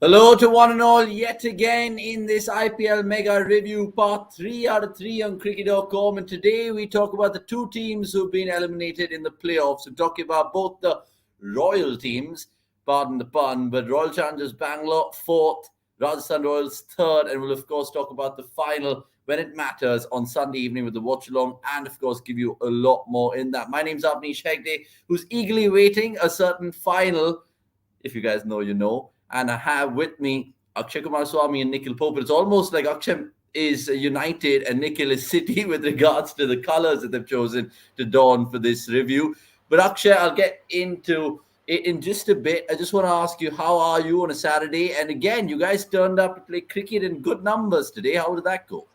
Hello to one and all yet again in this IPL Mega Review Part 3 out of 3 on cricket.com. And today we talk about the two teams who've been eliminated in the playoffs. We're talking about both the Royal teams, pardon the pun, but Royal Challengers Bangalore 4th, Rajasthan Royals 3rd, and we'll of course talk about the final when it matters on Sunday evening with the watch along, and of course give you a lot more in that. My name's Avanish Hegde, who's eagerly waiting a certain final. If you guys know, you know. And I have with me Akshay Swami and Nikhil Pope. It's almost like Akshay is United and Nikhil is City with regards to the colours that they've chosen to don for this review. But Akshay, I'll get into it in just a bit. I just want to ask you, how are you on a Saturday? And again, you guys turned up to play cricket in good numbers today. How did that go?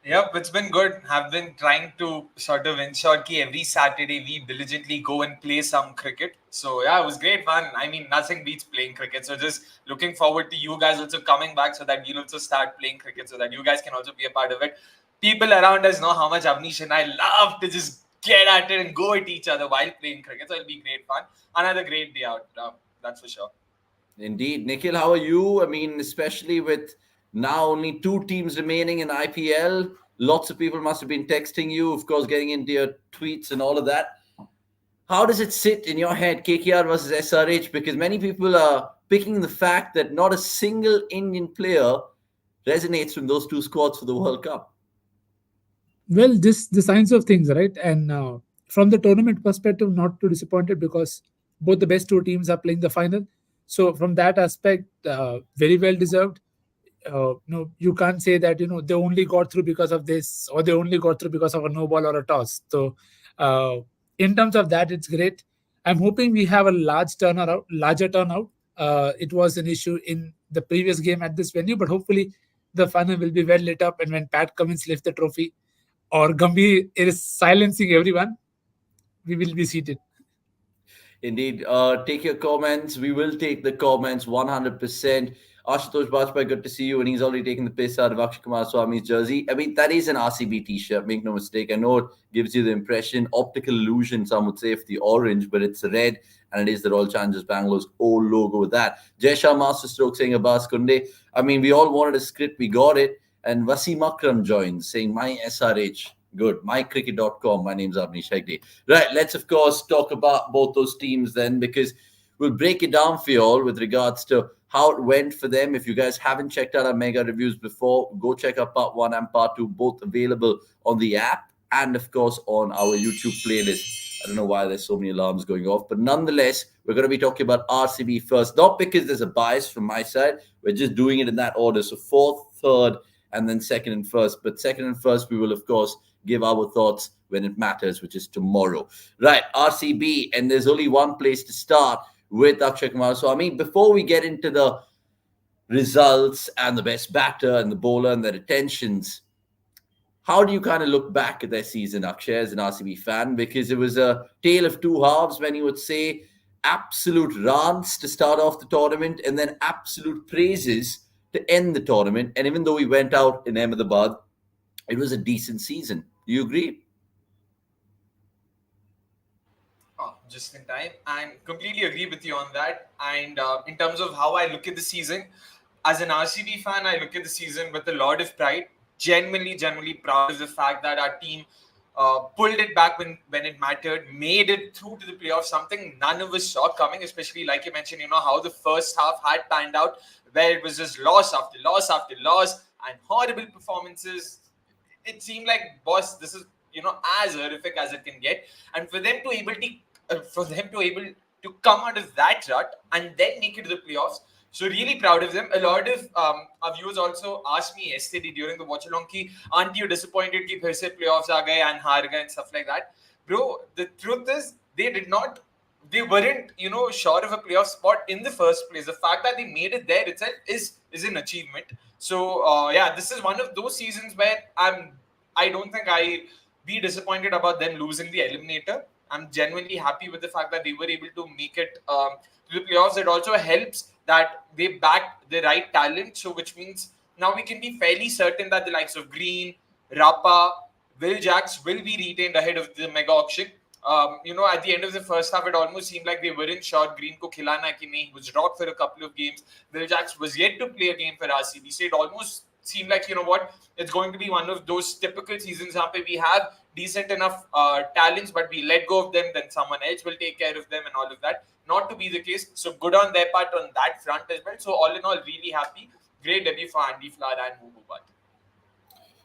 Yep, it's been good. Have been trying to sort of ensure that every Saturday we diligently go and play some cricket. So yeah, it was great fun. I mean, nothing beats playing cricket. So just looking forward to you guys also coming back so that we'll also start playing cricket so that you guys can also be a part of it. People around us know how much Avnish and I love to just get at it and go at each other while playing cricket. So it'll be great fun. Another great day out. That's for sure. Indeed. Nikhil, how are you? I mean, especially with now only two teams remaining in IPL. Lots of people must have been texting you, of course, getting into your tweets and all of that. How does it sit in your head, KKR versus SRH? Because many people are picking the fact that not a single Indian player resonates from those two squads for the World Cup. Well, this the signs of things, right? And from the tournament perspective, not too disappointed because both the best two teams are playing the final. So from that aspect, very well deserved. You can't say that they only got through because of this or they only got through because of a no ball or a toss. So uh, in terms of that, it's great. I'm hoping we have a larger turnout. It was an issue in the previous game at this venue, but hopefully the final will be well lit up. And when Pat Cummins lifts the trophy, or Gambhir is silencing everyone, we will be seated. Indeed. Take your comments. We will take the comments 100%. Ashutosh Bajpai, good to see you. And he's already taken the piss out of Akshay Swami's jersey. I mean, that is an RCB t-shirt, make no mistake. I know it gives you the impression, optical illusion, some would say, of the orange, but it's red, and it is the Royal Challengers Bangalore's old logo with that. Jay Shah Masterstroke saying Abbas Kunde. I mean, we all wanted a script, we got it. And Wasim Akram joins saying, my SRH. Good. MyCricket.com. My name's Avnish Hegde. Right. Let's, of course, talk about both those teams then, because we'll break it down for you all with regards to how it went for them. If you guys haven't checked out our mega reviews before, go check out part 1 and part 2, both available on the app and, of course, on our YouTube playlist. I don't know why there's so many alarms going off, but nonetheless, we're going to be talking about RCB first. Not because there's a bias from my side. We're just doing it in that order. So 4th, 3rd, and then 2nd and 1st. But 2nd and 1st, we will, of course, give our thoughts when it matters, which is tomorrow. Right, RCB, and there's only one place to start with Akshay Kumar. So, I mean, before we get into the results and the best batter and the bowler and their attentions, how do you kind of look back at their season, Akshay, as an RCB fan? Because it was a tale of two halves, when you would say absolute rants to start off the tournament and then absolute praises to end the tournament. And even though we went out in Ahmedabad, it was a decent season. Do you agree? Just in time, and completely agree with you on that. And in terms of how I look at the season, as an RCB fan, I look at the season with a lot of pride. Genuinely proud of the fact that our team pulled it back when it mattered, made it through to the playoffs, something none of us saw coming, especially like you mentioned, how the first half had panned out, where it was just loss after loss after loss and horrible performances. It seemed like, boss, this is as horrific as it can get, and for them to able to come out of that rut and then make it to the playoffs. So really proud of them. A lot of our viewers also asked me yesterday during the watch along ki, aren't you disappointed ki phir se playoffs aa gaye and haar gaye and stuff like that? Bro, the truth is they weren't sure of a playoff spot in the first place. The fact that they made it there itself is an achievement. So yeah, this is one of those seasons where I don't think I be disappointed about them losing the eliminator. I'm genuinely happy with the fact that they were able to make it to the playoffs. It also helps that they backed the right talent, so which means now we can be fairly certain that the likes of Green, Rapa, Will Jacks will be retained ahead of the mega auction. At the end of the first half, it almost seemed like they weren't sure Green ko khilana ki nahi. He was dropped for a couple of games. Will Jacks was yet to play a game for RCB. So it almost seemed like, it's going to be one of those typical seasons where we have decent enough talents, but we let go of them, then someone else will take care of them and all of that. Not to be the case. So good on their part on that front as well. So all in all, really happy. Great debut for Andy Flower and Mumu Bhatt.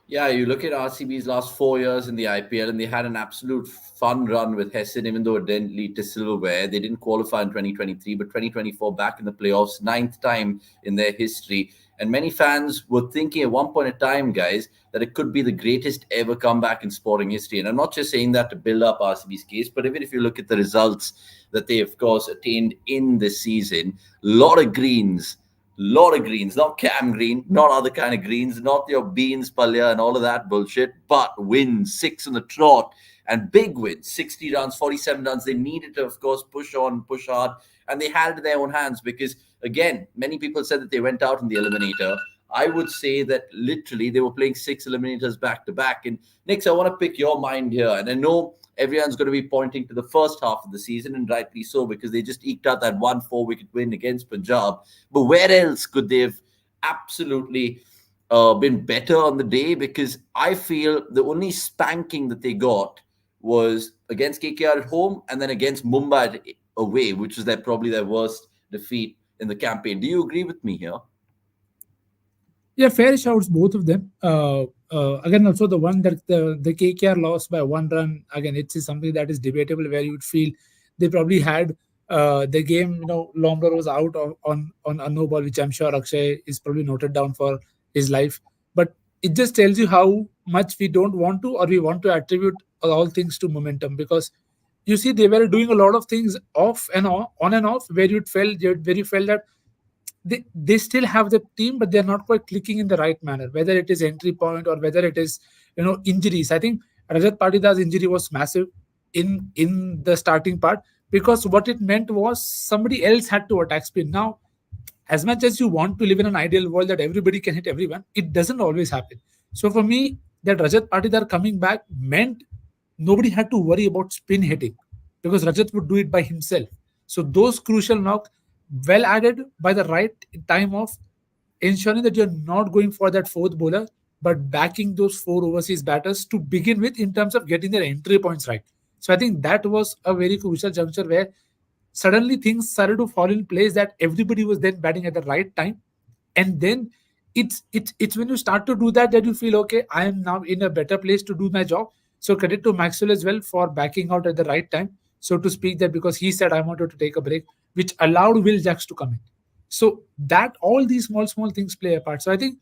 Yeah, you look at RCB's last 4 years in the IPL, and they had an absolute fun run with Hessen, even though it didn't lead to silverware. They didn't qualify in 2023, but 2024 back in the playoffs, ninth time in their history. And many fans were thinking at one point in time, guys, that it could be the greatest ever comeback in sporting history. And I'm not just saying that to build up RCB's case, but even if you look at the results that they, of course, attained in this season, lot of greens, not Cam Green, not other kind of greens, not your beans, Palya, and all of that bullshit, but wins, 6 on the trot, and big wins, 60 runs, 47 runs. They needed to, of course, push on, push hard, and they had it in their own hands because, again, many people said that they went out in the eliminator. I would say that literally they were playing 6 eliminators back to back. And Nix, I want to pick your mind here, and I know everyone's going to be pointing to the first half of the season, and rightly so, because they just eked out that 1 4-wicket win against Punjab. But where else could they have absolutely been better on the day? Because I feel the only spanking that they got was against KKR at home and then against Mumbai away, which was probably their worst defeat in the campaign. Do you agree with me here? Yeah, fair shouts, both of them. Again, also the one that the KKR lost by 1 run. Again, it's something that is debatable, where you would feel they probably had the game. Lomber was out on a no ball, which I'm sure Akshay is probably noted down for his life. But it just tells you how much we don't want to, or we want to attribute all things to momentum, because you see they were doing a lot of things off and on and off, where you felt that they still have the team, but they're not quite clicking in the right manner, whether it is entry point or whether it is injuries. I think Rajat Patidar's injury was massive in the starting part, because what it meant was somebody else had to attack spin. Now, as much as you want to live in an ideal world that everybody can hit everyone, it doesn't always happen. So for me, that Rajat Patidar coming back meant nobody had to worry about spin hitting, because Rajat would do it by himself. So those crucial knocks, well added by the right time of ensuring that you're not going for that fourth bowler, but backing those 4 overseas batters to begin with in terms of getting their entry points right. So I think that was a very crucial juncture where suddenly things started to fall in place, that everybody was then batting at the right time. And then it's when you start to do that you feel, okay, I am now in a better place to do my job. So credit to Maxwell as well for backing out at the right time, so to speak, that because he said I wanted to take a break, which allowed Will Jacks to come in. So that all these small things play a part. So I think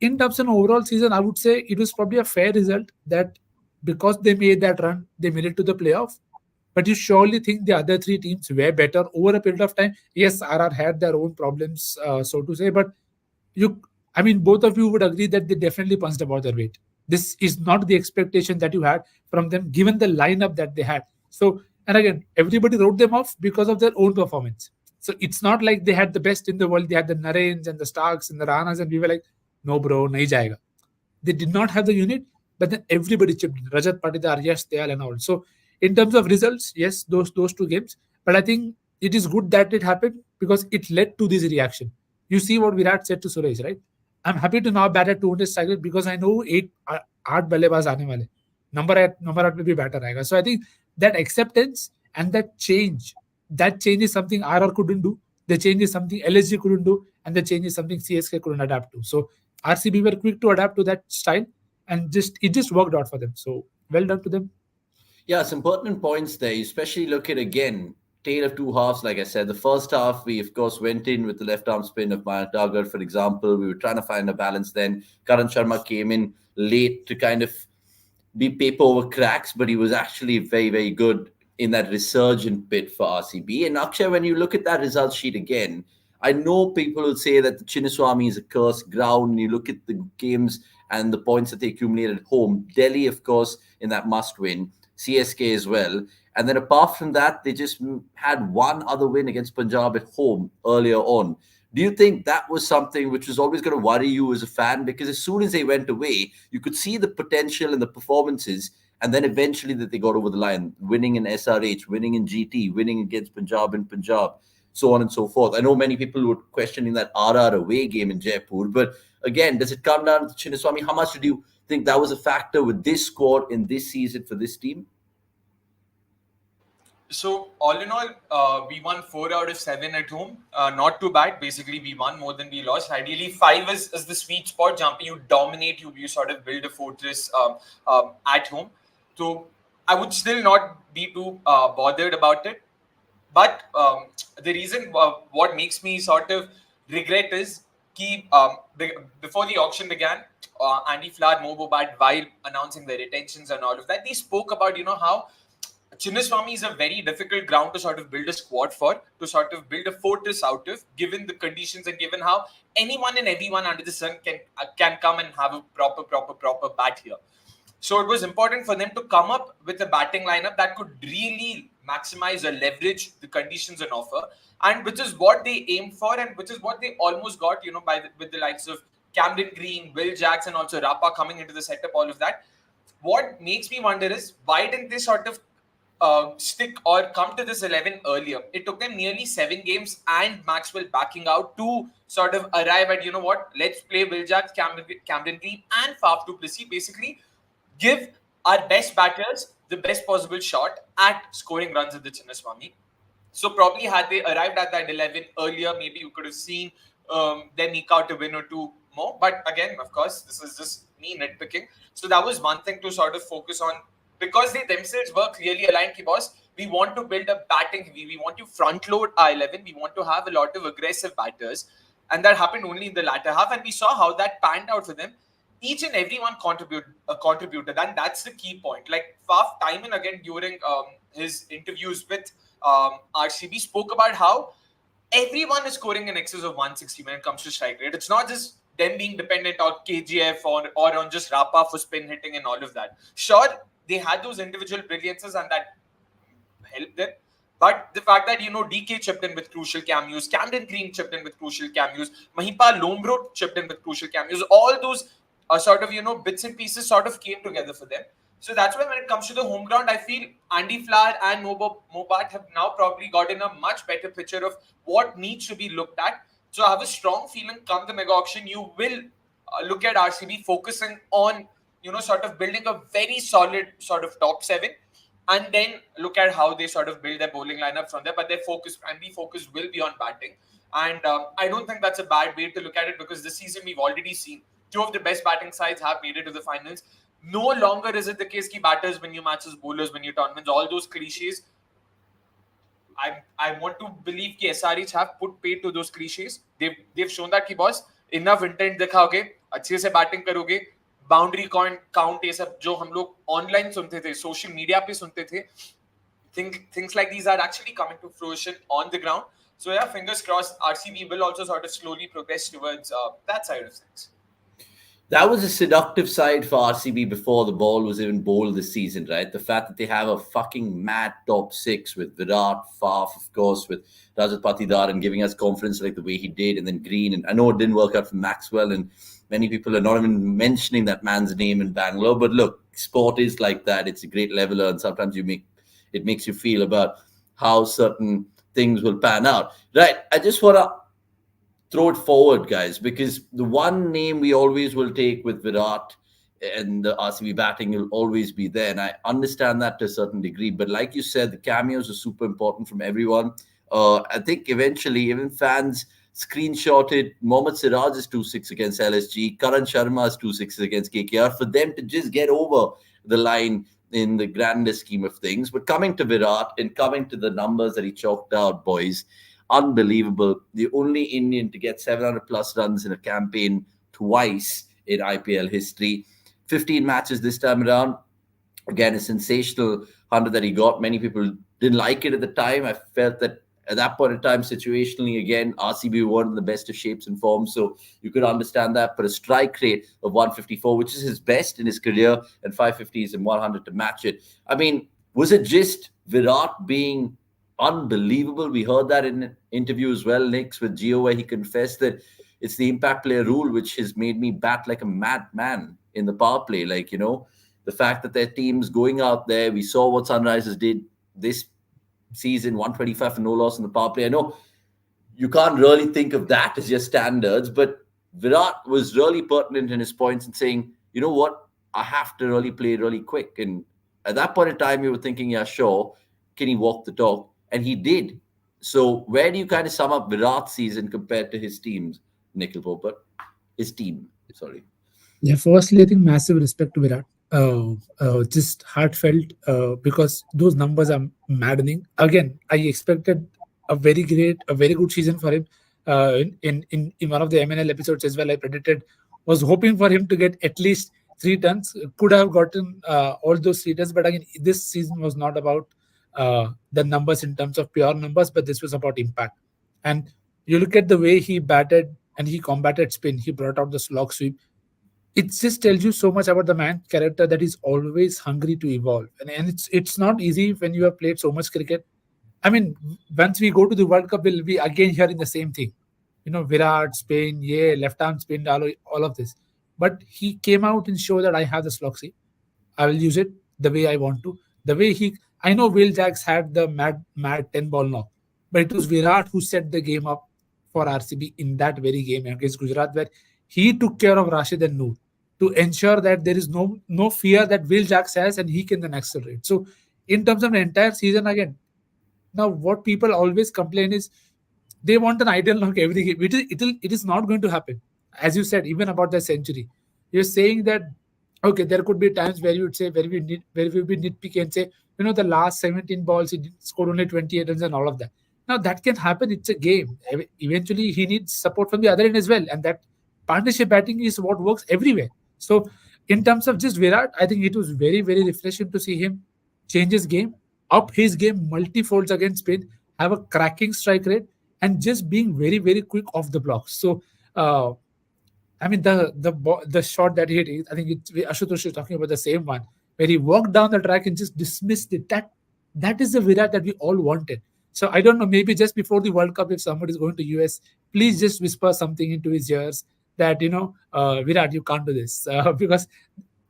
in terms of an overall season, I would say it was probably a fair result, that because they made that run, they made it to the playoff. But you surely think the other 3 teams were better over a period of time. Yes, RR had their own problems, so to say, but both of you would agree that they definitely punched above their weight. This is not the expectation that you had from them, given the lineup that they had. So, and again, everybody wrote them off because of their own performance. So it's not like they had the best in the world. They had the Narens and the Starks and the Ranas, and we were like, no, bro, nahi jayega. They did not have the unit, but then everybody chipped in. Rajat Patidar, yes, Dayal and all. So in terms of results, yes, those 2 games. But I think it is good that it happened, because it led to this reaction. You see what Virat said to Suresh, right? I'm happy to now bat at 200 strike, because I know 8 ballebaz aane wale. Number 8 में भी batter आएगा. So I think that acceptance and that change is something RR couldn't do. The change is something LSG couldn't do, and the change is something CSK couldn't adapt to. So RCB were quick to adapt to that style, and it just worked out for them. So well done to them. Yeah, some pertinent points there. You especially look at, again, tale of 2 halves. Like I said, the first half, we, of course, went in with the left-arm spin of Mayank Dagar, for example. We were trying to find a balance then. Karan Sharma came in late to kind of be paper over cracks, but he was actually very, very good in that resurgent bit for RCB. And Akshay, when you look at that result sheet again, I know people will say that the Chinnaswamy is a cursed ground. And you look at the games and the points that they accumulated at home. Delhi, of course, in that must-win. CSK as well. And then apart from that, they just had one other win against Punjab at home earlier on. Do you think that was something which was always going to worry you as a fan? Because as soon as they went away, you could see the potential and the performances. And then eventually that they got over the line, winning in SRH, winning in GT, winning against Punjab in Punjab, so on and so forth. I know many people were questioning that RR away game in Jaipur, but again, does it come down to Chinnaswamy? How much did you think that was a factor with this squad in this season for this team? So all in all, we won 4 out of 7 at home. Not too bad. Basically, we won more than we lost. Ideally, five is the sweet spot. Jumping, you dominate. You sort of build a fortress at home. So I would still not be too bothered about it. But the reason what makes me sort of regret is before the auction began, Andy Flower, Mo Bobat, while announcing their retentions and all of that, they spoke about how Chinnaswamy is a very difficult ground to sort of build a squad for, to sort of build a fortress out of, given the conditions and given how anyone and everyone under the sun can come and have a proper bat here. So it was important for them to come up with a batting lineup that could really maximize or leverage the conditions on offer, and which is what they aimed for, and which is what they almost got. With the likes of Camden Green, Will Jackson, also Rapa coming into the setup, all of that. What makes me wonder is why didn't they sort of stick or come to this 11 earlier? It took them nearly 7 games and Maxwell backing out to sort of arrive at, let's play Will Jack, Camden Green and Faf du Plessis, basically give our best batters the best possible shot at scoring runs at the Chinnaswamy. So probably had they arrived at that 11 earlier, maybe you could have seen them eke out a win or two more. But again, of course, this is just me nitpicking. So that was one thing to sort of focus on, because they themselves were clearly aligned. Ki boss, we want to build a batting, we want to front load our 11, we want to have a lot of aggressive batters, and that happened only in the latter half, and we saw how that panned out for them. Each and everyone contributed, and that's the key point. Like Faf, time and again during his interviews with RCB, spoke about how everyone is scoring in excess of 160 when it comes to strike rate. It's not just them being dependent on KGF or on just Rapa for spin hitting and all of that. Sure, they had those individual brilliances and that helped them. But the fact that, DK chipped in with crucial cameos, Camden Green chipped in with crucial cameos, Mahipal Lombro chipped in with crucial cameos, all those sort of, bits and pieces sort of came together for them. So that's why when it comes to the home ground, I feel Andy Flower and Mobat have now probably gotten a much better picture of what needs to be looked at. So I have a strong feeling come the mega auction, you will look at RCB focusing on, sort of building a very solid sort of top 7, and then look at how they sort of build their bowling lineup from there. But their focus will be on batting. And I don't think that's a bad way to look at it, because this season we've already seen 2 of the best batting sides have made it to the finals. No longer is it the case that batters win your matches, bowlers win your tournaments, all those cliches. I want to believe that SRH have put paid to those cliches. They've shown that, boss, enough intent दिखाओगे, अच्छे से batting करोगे, boundary count ये सब जो हम लोग online सुनते थे, social media पे सुनते थे, things like these are actually coming to fruition on the ground. So yeah, fingers crossed, RCB will also sort of slowly progress towards that side of things. That was a seductive side for RCB before the ball was even bowled this season, right? The fact that they have a fucking mad top 6 with Virat, Faf, of course, with Rajat Patidar, and giving us confidence like the way he did, and then Green. And I know it didn't work out for Maxwell, and many people are not even mentioning that man's name in Bangalore. But look, sport is like that. It's a great leveler, and sometimes it makes you feel about how certain things will pan out. Right, I just want to throw it forward, guys, because the one name we always will take with Virat and the RCB batting will always be there. And I understand that to a certain degree. But like you said, the cameos are super important from everyone. I think eventually even fans screenshotted Mohammad Siraj's 2-6 against LSG, Karan Sharma's 2-6 against KKR, for them to just get over the line in the grander scheme of things. But coming to Virat and coming to the numbers that he chalked out, boys, unbelievable. The only Indian to get 700 plus runs in a campaign twice in IPL history. 15 matches this time around. Again, a sensational 100 that he got. Many people didn't like it at the time. I felt that at that point in time, situationally, again, RCB weren't in the best of shapes and forms, so you could understand that. But a strike rate of 154, which is his best in his career, and 550s and 100 to match it. I mean, was it just Virat being unbelievable? We heard that in an interview as well, Nix, with Gio, where he confessed that it's the impact player rule which has made me bat like a madman in the power play. Like, The fact that their team's going out there, we saw what Sunrisers did this season, 125 for no loss in the power play. I know you can't really think of that as your standards, but Virat was really pertinent in his points and saying, you know what, I have to really play really quick. And at that point in time, you were thinking, yeah, sure, can he walk the talk? And he did. So where do you kind of sum up Virat's season compared to his teams, Nikhil Popat? His team, sorry. Yeah, firstly, I think massive respect to Virat. Just heartfelt because those numbers are maddening. Again, I expected a very good season for him. In one of the MNL episodes as well, I predicted, was hoping for him to get at least 3 tons. Could have gotten all those 3 tons, but again, this season was not about the numbers in terms of pure numbers, but this was about impact. And you look at the way he batted and he combated spin. He brought out the slog sweep. It just tells you so much about the man character, that is always hungry to evolve, and it's not easy when you have played so much cricket. I mean, once we go to the World Cup, we'll be again hearing the same thing. Virat, Spain, yeah, left arm spin, all of this. But he came out and showed that I have the sloxy. I will use it the way I want to. The way I know Will Jacks had the mad 10 ball knock, but it was Virat who set the game up for RCB in that very game against Gujarat, where he took care of Rashid and Noor to ensure that there is no fear that Will Jacks has and he can then accelerate. So, in terms of the entire season, again, now what people always complain is they want an ideal knock every game. It is not going to happen. As you said, even about the century, you're saying that okay, there could be times where you would say where we would be nitpicky and say, the last 17 balls he scored only 28 runs and all of that. Now that can happen. It's a game. Eventually, he needs support from the other end as well, and that partnership batting is what works everywhere. So, in terms of just Virat, I think it was very, very refreshing to see him change his game, up his game multi-folds against spin, have a cracking strike rate, and just being very, very quick off the blocks. So, I mean, the shot that he hit, I think Ashutosh is talking about the same one, where he walked down the track and just dismissed it. That is the Virat that we all wanted. So I don't know, maybe just before the World Cup, if somebody is going to US, please just whisper something into his ears that, Virat, you can't do this, because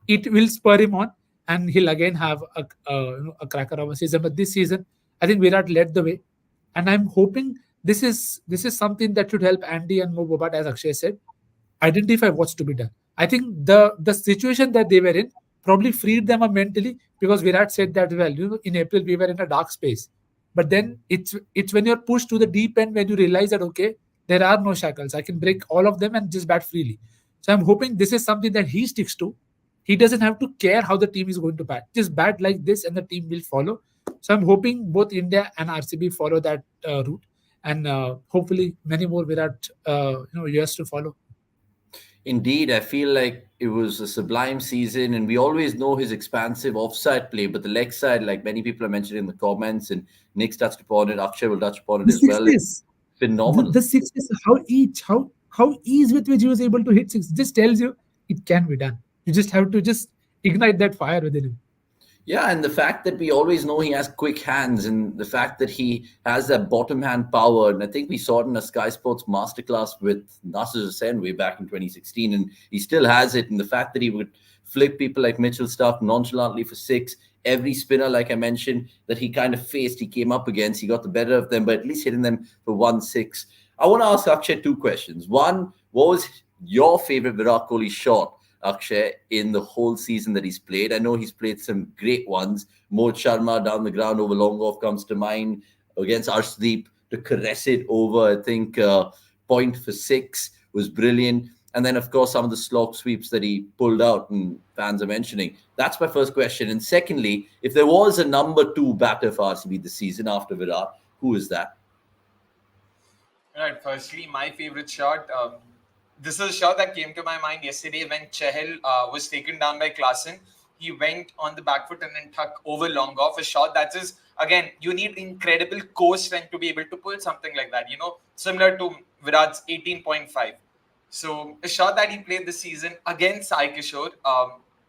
it will spur him on and he'll again have a cracker of a season. But this season, I think Virat led the way. And I'm hoping this is something that should help Andy and Mo Bobat, as Akshay said, identify what's to be done. I think the situation that they were in probably freed them up mentally, because Virat said that, well, in April we were in a dark space. But then it's when you're pushed to the deep end when you realize that, okay, there are no shackles. I can break all of them and just bat freely. So I'm hoping this is something that he sticks to. He doesn't have to care how the team is going to bat. Just bat like this and the team will follow. So I'm hoping both India and RCB follow that route, and hopefully many more Virat years to follow. Indeed, I feel like it was a sublime season, and we always know his expansive offside play, but the leg side, like many people have mentioned in the comments, and Nick's touched upon it, Akshay will touch upon it The as well. It's sixes, phenomenal. the sixes, how ease with which he was able to hit six just tells you it can be done. You just have to just ignite that fire within him. Yeah, and the fact that we always know he has quick hands, and the fact that he has that bottom hand power, and I think we saw it in a Sky Sports masterclass with Nasser Hussain way back in 2016, and he still has it. And the fact that he would flip people like Mitchell Stark nonchalantly for six, every spinner, like I mentioned, that he kind of faced, he came up against, he got the better of them, but at least hitting them for 1-6. I want to ask Akshay two questions. One, what was your favorite Virat Kohli shot, Akshay, in the whole season that he's played? I know he's played some great ones. Mohit Sharma down the ground over long off comes to mind, against Arshdeep to caress it over, I think, point for six was brilliant. And then, of course, some of the slog sweeps that he pulled out and fans are mentioning. That's my first question. And secondly, if there was a number two batter for RCB this season after Virat, who is that? Right. Firstly, my favorite shot. This is a shot that came to my mind yesterday when Chahal was taken down by Klaasen. He went on the back foot and then tuck over long off. A shot that is, again, you need incredible core strength to be able to pull something like that, similar to Virat's 18.5. So a shot that he played this season against Sai Kishore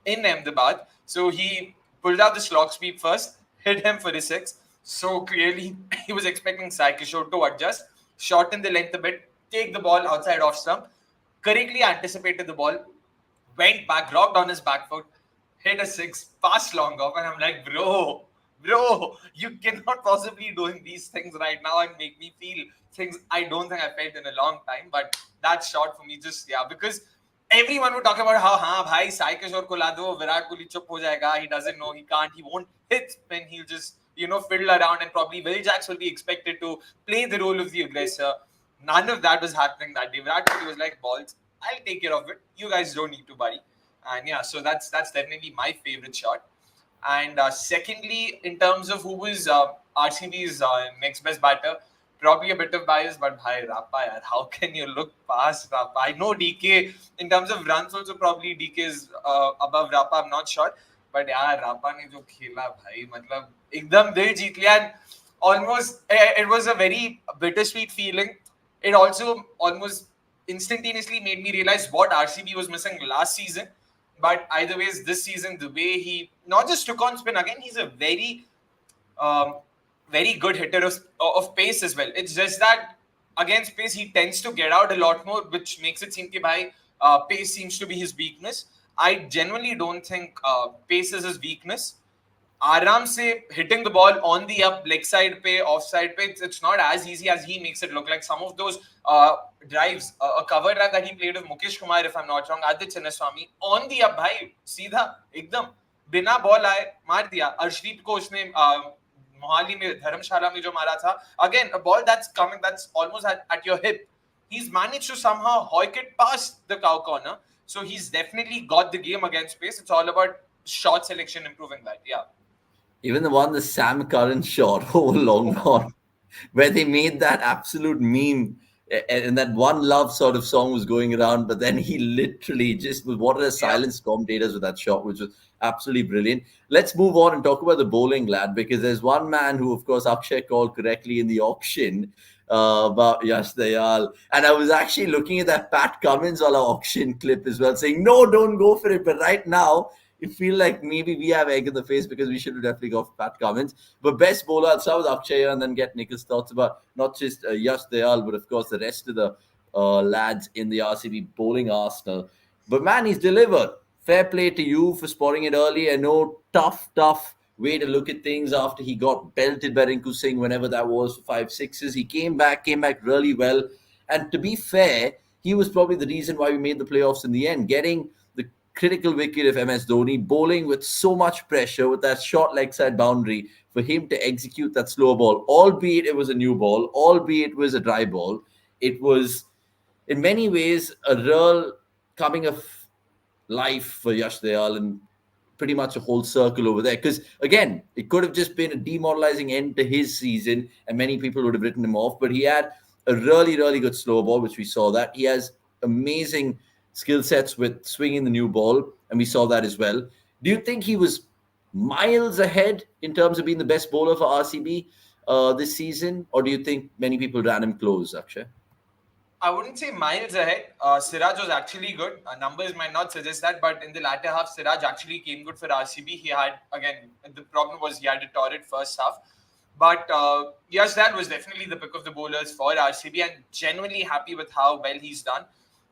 in Ahmedabad. So he pulled out the slog sweep first, hit him for the six. So clearly he was expecting Sai Kishore to adjust, shorten the length a bit, take the ball outside off stump, correctly anticipated the ball, went back, rocked on his back foot, hit a six, pass long off, and I'm like, bro, you cannot possibly doing these things right now and make me feel things I don't think I felt in a long time. But that shot for me just, yeah, because everyone would talk about how, हाँ भाई, Sai Kishore को ला दो, Virat Kohli chup ho jayega, he doesn't know, he can't, he won't hit spin, he'll just, fiddle around, and probably Will Jacks will be expected to play the role of the aggressor. None of that was happening that day. Virat Kohli was like, balls, I'll take care of it. You guys don't need to worry. And yeah, so that's definitely my favorite shot. And secondly, in terms of who was RCB's next best batter, probably a bit of bias, but bhai Rapa, yaar, how can you look past Rapa? I know DK in terms of runs also probably DK is above Rapa. I'm not sure, but yeah, Rapa ने जो खेला भाई, मतलब एकदम दिल जीत लिया. And almost it was a very bittersweet feeling. It also almost instantaneously made me realize what RCB was missing last season. But either ways, this season, the way he not just took on spin again, he's a um, very good hitter of pace as well. It's just that against pace, he tends to get out a lot more, which makes it seem that pace seems to be his weakness. I genuinely don't think pace is his weakness. आराम से hitting the ball on the up leg side पे off side पे, it's not as easy as he makes it look like. Some of those drives, a cover drive that he played with Mukesh Kumar, if I'm not wrong, Aditya Chinnaswamy, on the up भाई सीधा एकदम बिना ball आए मार दिया. अर्शदीप को उसने मोहाली में धर्मशाला में जो मारा था, again a ball that's coming, that's almost at your hip, he's managed to somehow hoik it past the cow corner. So he's definitely got the game against pace. It's all about shot selection, improving that. Yeah. Even the Sam Curran shot over long on, where they made that absolute meme, and that one love sort of song was going around, but then he literally just was one of the silence commentators with that shot, which was absolutely brilliant. Let's move on and talk about the bowling, lad, because there's one man who, of course, Akshay called correctly in the auction about Yash Dayal. And I was actually looking at that Pat Cummins on our auction clip as well, saying, no, don't go for it. But right now, it feel like maybe we have egg in the face because we should have definitely got Pat Cummins. But best bowler, I'll start with Akshay and then get Nikhil's thoughts about not just Yash Dayal, but of course the rest of the lads in the RCB bowling arsenal. But man, he's delivered. Fair play to you for spotting it early. I know tough way to look at things after he got belted by Rinku Singh whenever that was for 5 6s. He came back really well. And to be fair, he was probably the reason why we made the playoffs in the end, getting the critical wicket of MS Dhoni, bowling with so much pressure with that short leg side boundary for him to execute that slow ball, albeit it was a new ball, albeit it was a dry ball. It was, in many ways, a real coming of life for Yash Dayal and pretty much a whole circle over there. Because, again, it could have just been a demoralizing end to his season and many people would have written him off. But he had a really good slow ball, which we saw that. He has amazing skill sets with swinging the new ball, and we saw that as well. Do you think he was miles ahead in terms of being the best bowler for RCB this season? Or do you think many people ran him close, Akshay? I wouldn't say miles ahead. Siraj was actually good. Numbers might not suggest that, but in the latter half, Siraj actually came good for RCB. He had, again, the problem was he had a torrid first half. But Yash Dayal was definitely the pick of the bowlers for RCB, and genuinely happy with how well he's done.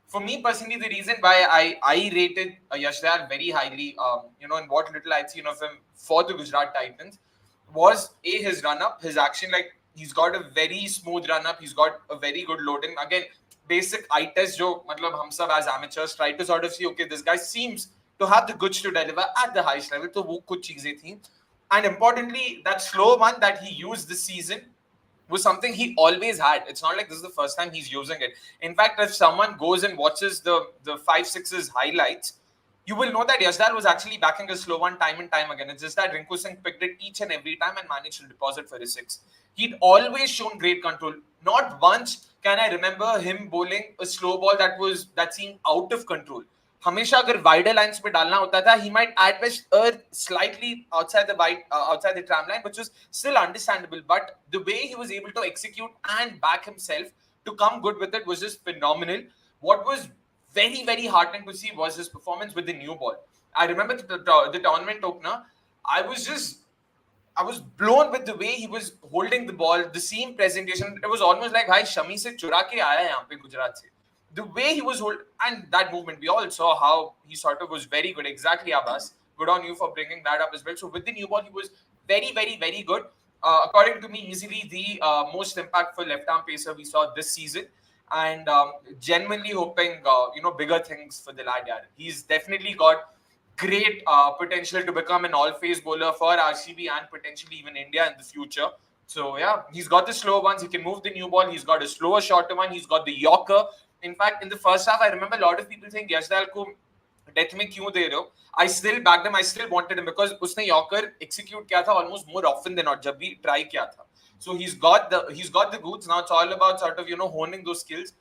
For me personally, the reason why I rated Yash Dayal very highly, and what little I'd seen of him for the Gujarat Titans, was his run up, his action. Like, he's got a very smooth run up. He's got a very good loading. Again, basic eye test, jo matlab hum sab as amateurs try to sort of see, okay, this guy seems to have the goods to deliver at the highest level. So wo kuch cheezein thi. And importantly, that slow one that he used this season was something he always had. It's not like this is the first time he's using it. In fact, if someone goes and watches the 5 6s highlights, you will know that Yash Dayal was actually backing a slow one time and time again. It's just that Rinku Singh picked it each and every time and managed to deposit for his six. He'd always shown great control. Not once can I remember him bowling a slow ball that seemed out of control. हमेशा अगर wider lines पे डालना होता था, he might at best err slightly outside the tram line, which was still understandable. But the way he was able to execute and back himself to come good with it was just phenomenal. What was very heartening to see was his performance with the new ball. I remember the tournament opener. I was blown with the way he was holding the ball, the same presentation. It was almost like, "Bhai, Shami se chura ke aaya yahan pe Gujarat se." The way he was and that movement, we all saw how he sort of was very good. Exactly, Abbas. good on you for bringing that up as well. So with the new ball, he was very, very, very good. According to me, easily the most impactful left-arm pacer we saw this season, and genuinely hoping bigger things for the lad. Yeah. He's definitely got great potential to become an all-phase bowler for RCB and potentially even India in the future. So yeah, he's got the slower ones. He can move the new ball. He's got a slower, shorter one. He's got the Yorker. In fact, in the first half, I remember a lot of people saying Yash Dayal को death में क्यों दे रहे हो. I still backed him. I still wanted him because उसने Yorker execute किया था almost more often than not जब भी try किया था. So he's got the goods. Now it's all about sort of honing those skills,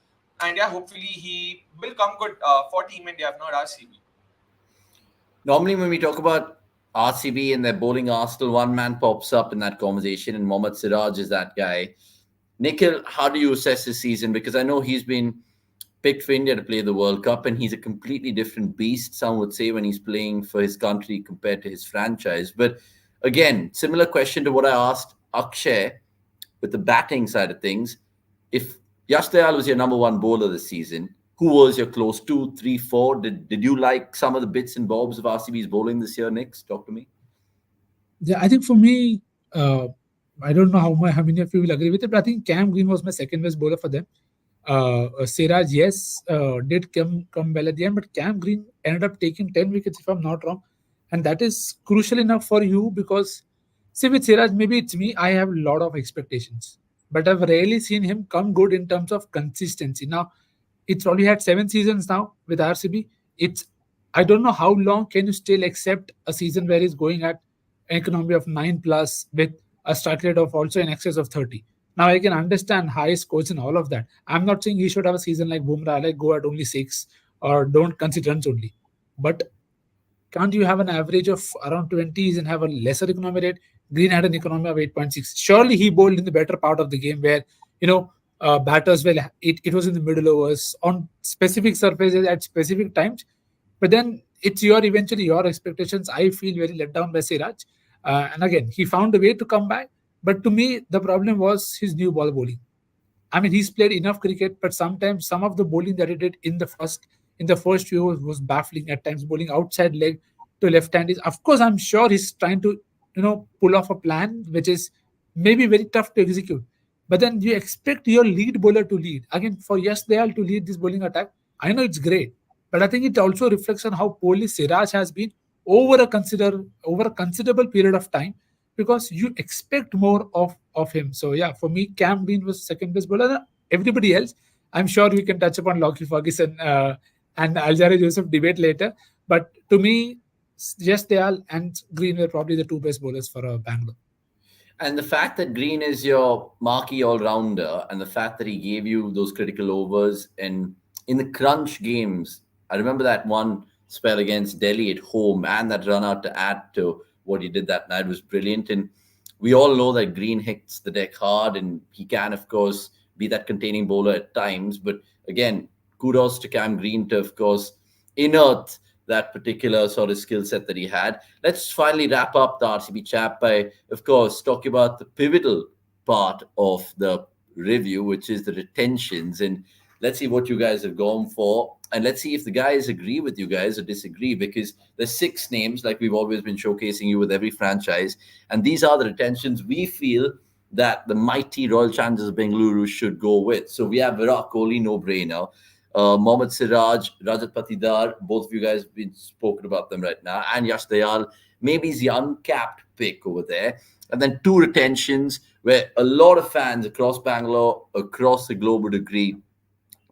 and yeah, hopefully he will come good for Team India, if not RCB. Normally, when we talk about RCB and their bowling arsenal, one man pops up in that conversation, and Mohammad Siraj is that guy. Nikhil, how do you assess this season? Because I know he's been picked for India to play the World Cup, and he's a completely different beast, some would say, when he's playing for his country compared to his franchise. But again, similar question to what I asked Akshay with the batting side of things. If Yash Dayal was your number one bowler this season, who was your close 2, 3, 4? Did you like some of the bits and bobs of RCB's bowling this year, Nick? Talk to me. Yeah, I think for me, I don't know how many of you will agree with it, but I think Cam Green was my second best bowler for them. Siraj, yes, did come well at the end, but Cam Green ended up taking 10 wickets, if I'm not wrong. And that is crucial enough for you because, see, with Siraj, maybe it's me, I have a lot of expectations. But I've rarely seen him come good in terms of consistency. Now, it's already had 7 seasons now with RCB. It's I don't know how long can you still accept a season where he's going at an economy of 9 plus with a strike rate of also in excess of 30. Now I can understand high scores and all of that. I'm not saying he should have a season like Bumrah, like go at only 6 or don't consider runs only. But can't you have an average of around 20s and have a lesser economy rate? Green had an economy of 8.6. Surely he bowled in the better part of the game where, batters, well, it was in the middle overs on specific surfaces at specific times. But then it's eventually your expectations. I feel very let down by Siraj. And again, he found a way to come back. But to me, the problem was his new ball bowling. I mean, he's played enough cricket, but sometimes some of the bowling that he did in the first few was baffling at times. Bowling outside leg to left hand is, of course, I'm sure he's trying to pull off a plan which is maybe very tough to execute. But then you expect your lead bowler to lead again for Yash Dayal to lead this bowling attack. I know it's great, but I think it also reflects on how poorly Siraj has been over a considerable period of time because you expect more of him. So yeah, for me, Cam Green was second best bowler. Everybody else, I'm sure we can touch upon Lockie Ferguson and Aljare Joseph debate later. But to me, yes, Dayal and Green were probably the two best bowlers for Bangalore. And the fact that Green is your marquee all-rounder and the fact that he gave you those critical overs and in the crunch games, I remember that one spell against Delhi at home and that run out to add to what he did that night was brilliant. And we all know that Green hits the deck hard and he can, of course, be that containing bowler at times. But again, kudos to Cam Green to, of course, unearth that particular sort of skill set that he had. Let's finally wrap up the RCB chat by, of course, talking about the pivotal part of the review, which is the retentions. And let's see what you guys have gone for. And let's see if the guys agree with you guys or disagree, because there's 6 names, like we've always been showcasing you with every franchise. And these are the retentions we feel that the mighty Royal Challengers Bengaluru should go with. So we have Virat Kohli, no-brainer. Mohammad Siraj, Rajat Patidar, both of you guys have been spoken about them right now. And Yash Dayal, maybe he's the uncapped pick over there. And then 2 retentions where a lot of fans across Bangalore, across the globe would agree,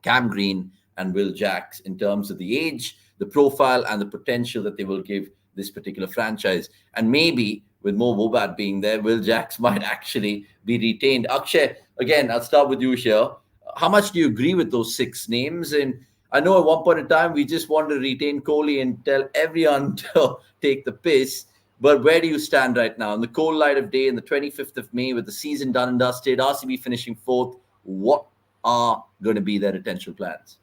Cam Green and Will Jacks, in terms of the age, the profile, and the potential that they will give this particular franchise. And maybe with Mo Bobat being there, Will Jacks might actually be retained. Akshay, again, I'll start with you here. How much do you agree with those 6 names? And I know at one point in time, we just wanted to retain Kohli and tell everyone to take the piss. But where do you stand right now? On the cold light of day, on the 25th of May, with the season done and dusted, RCB finishing 4th, what are going to be their retention plans?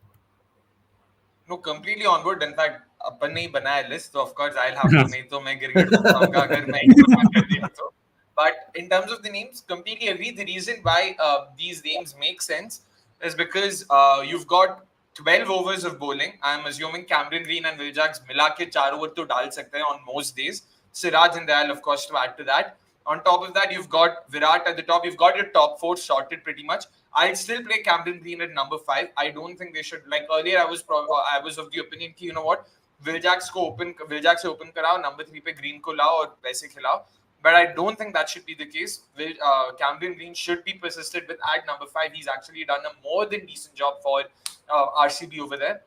No, completely on board. In fact, अपन ने ही बनाया list, so of course I'll have to. नहीं तो मैं गिरगिट हो जाऊंगा अगर मैं इग्नोर कर दिया तो. But in terms of the names, completely agree. The reason why these names make sense is because you've got 12 overs of bowling. I'm assuming Cameron Green and Will Jacks मिला के 4 over to डाल सकते हैं on most days. Siraj and Dayal, of course, to add to that. On top of that, you've got Virat at the top. You've got your top four sorted pretty much. I'd still play Cameron Green at number 5. I don't think they should, like earlier. I was of the opinion कि you know what, Will Jacks से open कराओ, number 3 पे Green को लाओ और पैसे खिलाओ. But I don't think that should be the case. Cameron Green should be persisted with at number 5. He's actually done a more than decent job for RCB over there.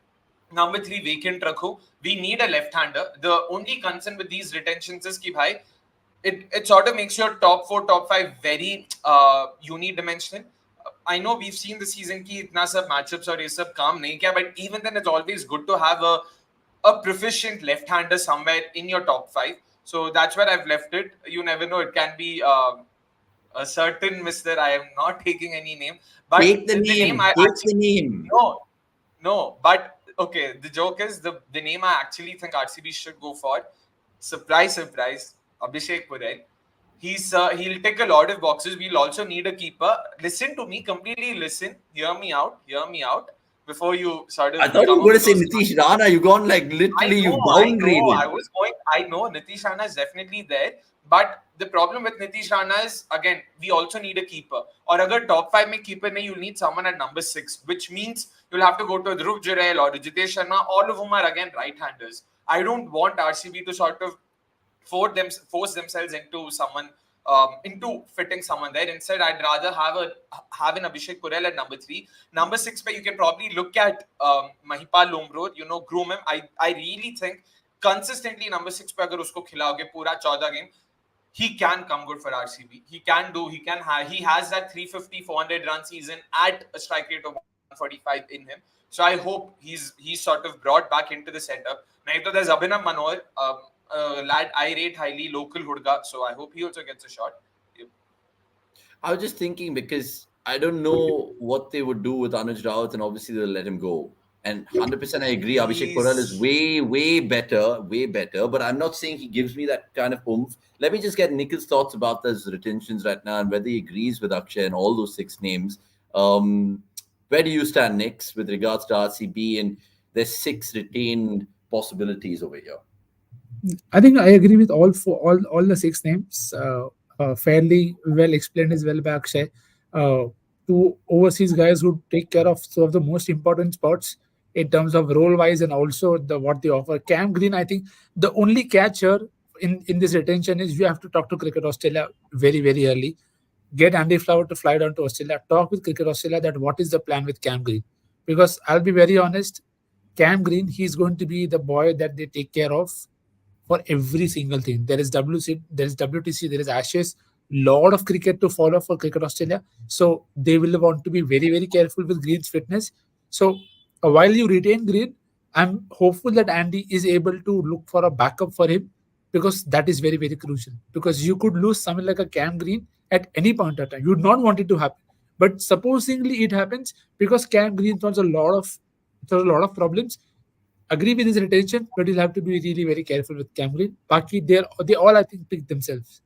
Number 3, vacant rakho. We need a left-hander. The only concern with these retentions is कि भाई, it sort of makes your top 4, top 5 very unidimensional. I know we've seen the season ki itna sab matchups और ये सब काम नहीं किया, but even then it's always good to have a proficient left-hander somewhere in your top 5. So that's where I've left it. You never know. It can be a certain Mister. I am not taking any name, but Take the name. Take the name. No. But okay, the joke is the name I actually think RCB should go for. Surprise, Abhishek Purel. He'll tick a lot of boxes. We'll also need a keeper. Listen to me, completely listen. Hear me out. Before you sort of. I thought you were going to say Nitish Rana. You gone like literally, you downgraded. I know Nitish Rana is definitely there. But the problem with Nitish Rana is, again, we also need a keeper. Or agar top 5 mein keeper nahi, you'll need someone at number 6, which means you'll have to go to Dhruv Jurel or Jitesh Sharma. All of whom are, again, right-handers. I don't want RCB to sort of force themselves into someone, into fitting someone there. Instead, I'd rather have an Abhishek Purel at number 3. Number 6, where you can probably look at Mahipal Lomrod, groom him. I really think consistently number 6 पे अगर उसको खिलाओगे पूरा 14 game, he can come good for RCB. He has that 350, 400 run season at a strike rate of 145 in him. So I hope he's sort of brought back into the setup. Nahi to there's Abhinav Manohar, lad I rate highly, local Hudga. So I hope he also gets a shot. Yep. I was just thinking because I don't know what they would do with Anuj Rawat, and obviously they'll let him go. And 100% I agree. Abhishek Purel is way better. But I'm not saying he gives me that kind of oomph. Let me just get Nikhil's thoughts about those retentions right now and whether he agrees with Akshay and all those 6 names. Where do you stand, Nix, with regards to RCB and there's 6 retained possibilities over here? I think I agree with all the 6 names. Fairly well explained as well by Akshay. 2 overseas guys who take care of some of the most important spots in terms of role wise and also what they offer. Cam Green, I think the only catch here in this retention is you have to talk to Cricket Australia very, very early. Get Andy Flower to fly down to Australia. Talk with Cricket Australia that what is the plan with Cam Green. Because I'll be very honest, Cam Green, he's going to be the boy that they take care of for every single thing. There is WC, there is WTC, there is Ashes, lot of cricket to follow for Cricket Australia. So they will want to be very, very careful with Green's fitness. So while you retain Green, I'm hopeful that Andy is able to look for a backup for him because that is very, very crucial. Because you could lose someone like a Cam Green at any point of time. You would not want it to happen. But supposingly it happens because Cam Green throws a lot of problems. Agree with his retention, but you'll have to be really very careful with Cam Green. Baki, they all I think pick themselves.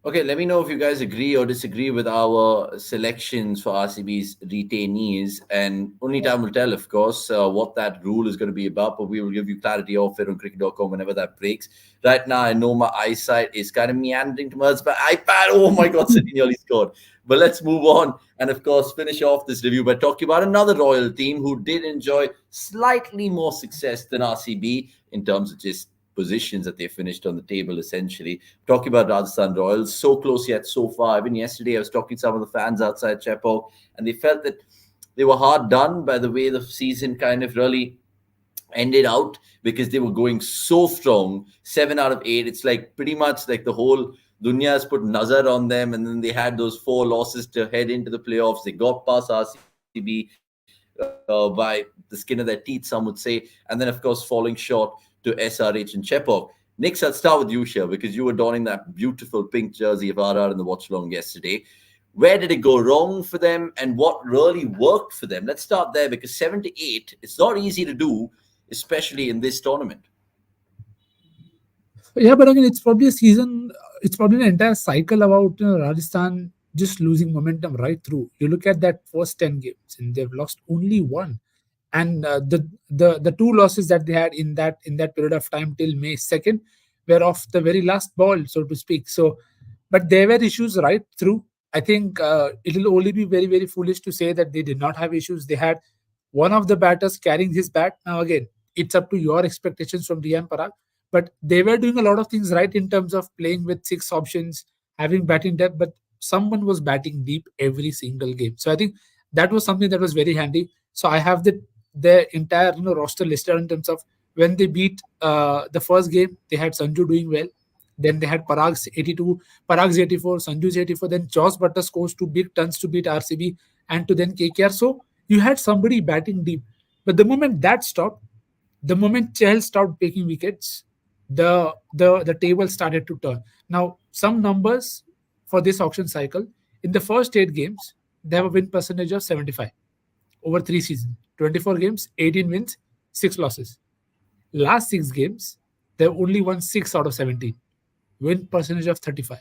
Okay, let me know if you guys agree or disagree with our selections for RCB's retainees. And only time will tell, of course, what that rule is going to be about. But we will give you clarity of it on cricket.com whenever that breaks. Right now, I know my eyesight is kind of meandering towards my iPad. Oh my God, City nearly scored. But let's move on and, of course, finish off this review by talking about another Royal team who did enjoy slightly more success than RCB in terms of just positions that they finished on the table, essentially. Talking about Rajasthan Royals, so close yet so far. Even yesterday, I was talking to some of the fans outside Chepauk, and they felt that they were hard done by the way the season kind of really ended out because they were going so strong. 7 out of 8. It's like pretty much like the whole dunya has put nazar on them, and then they had those 4 losses to head into the playoffs. They got past RCB by the skin of their teeth, some would say, and then, of course, falling short to SRH and Chepauk. Nix, I'll start with you here because you were donning that beautiful pink jersey of RR in the watch along yesterday. Where did it go wrong for them and what really worked for them? Let's start there because 7 to 8, it's not easy to do, especially in this tournament. Yeah, but again, it's probably a season, it's probably an entire cycle about Rajasthan just losing momentum right through. You look at that first 10 games and they've lost only 1. and the two losses that they had in that period of time till May 2nd were off the very last ball, so to speak. So, but there were issues right through. I think it will only be very very foolish to say that they did not have issues. They had one of the batters carrying his bat. Now again, it's up to your expectations from Riyan Parag, but they were doing a lot of things right in terms of playing with six options, having batting depth, but someone was batting deep every single game. So I think that was something that was very handy. So I have the entire roster listed in terms of when they beat the first game, they had Sanju doing well. Then they had Parag's 82, Parag's 84, Sanju's 84. Then Josh Butter scores two big tons to beat RCB and to then KKR. So you had somebody batting deep. But the moment that stopped, the moment Chahal stopped taking wickets, the table started to turn. Now, some numbers for this auction cycle: in the first 8 games, they have a win percentage of 75 over 3 seasons. 24 games, 18 wins, 6 losses. Last 6 games, they've only won 6 out of 17, win percentage of 35.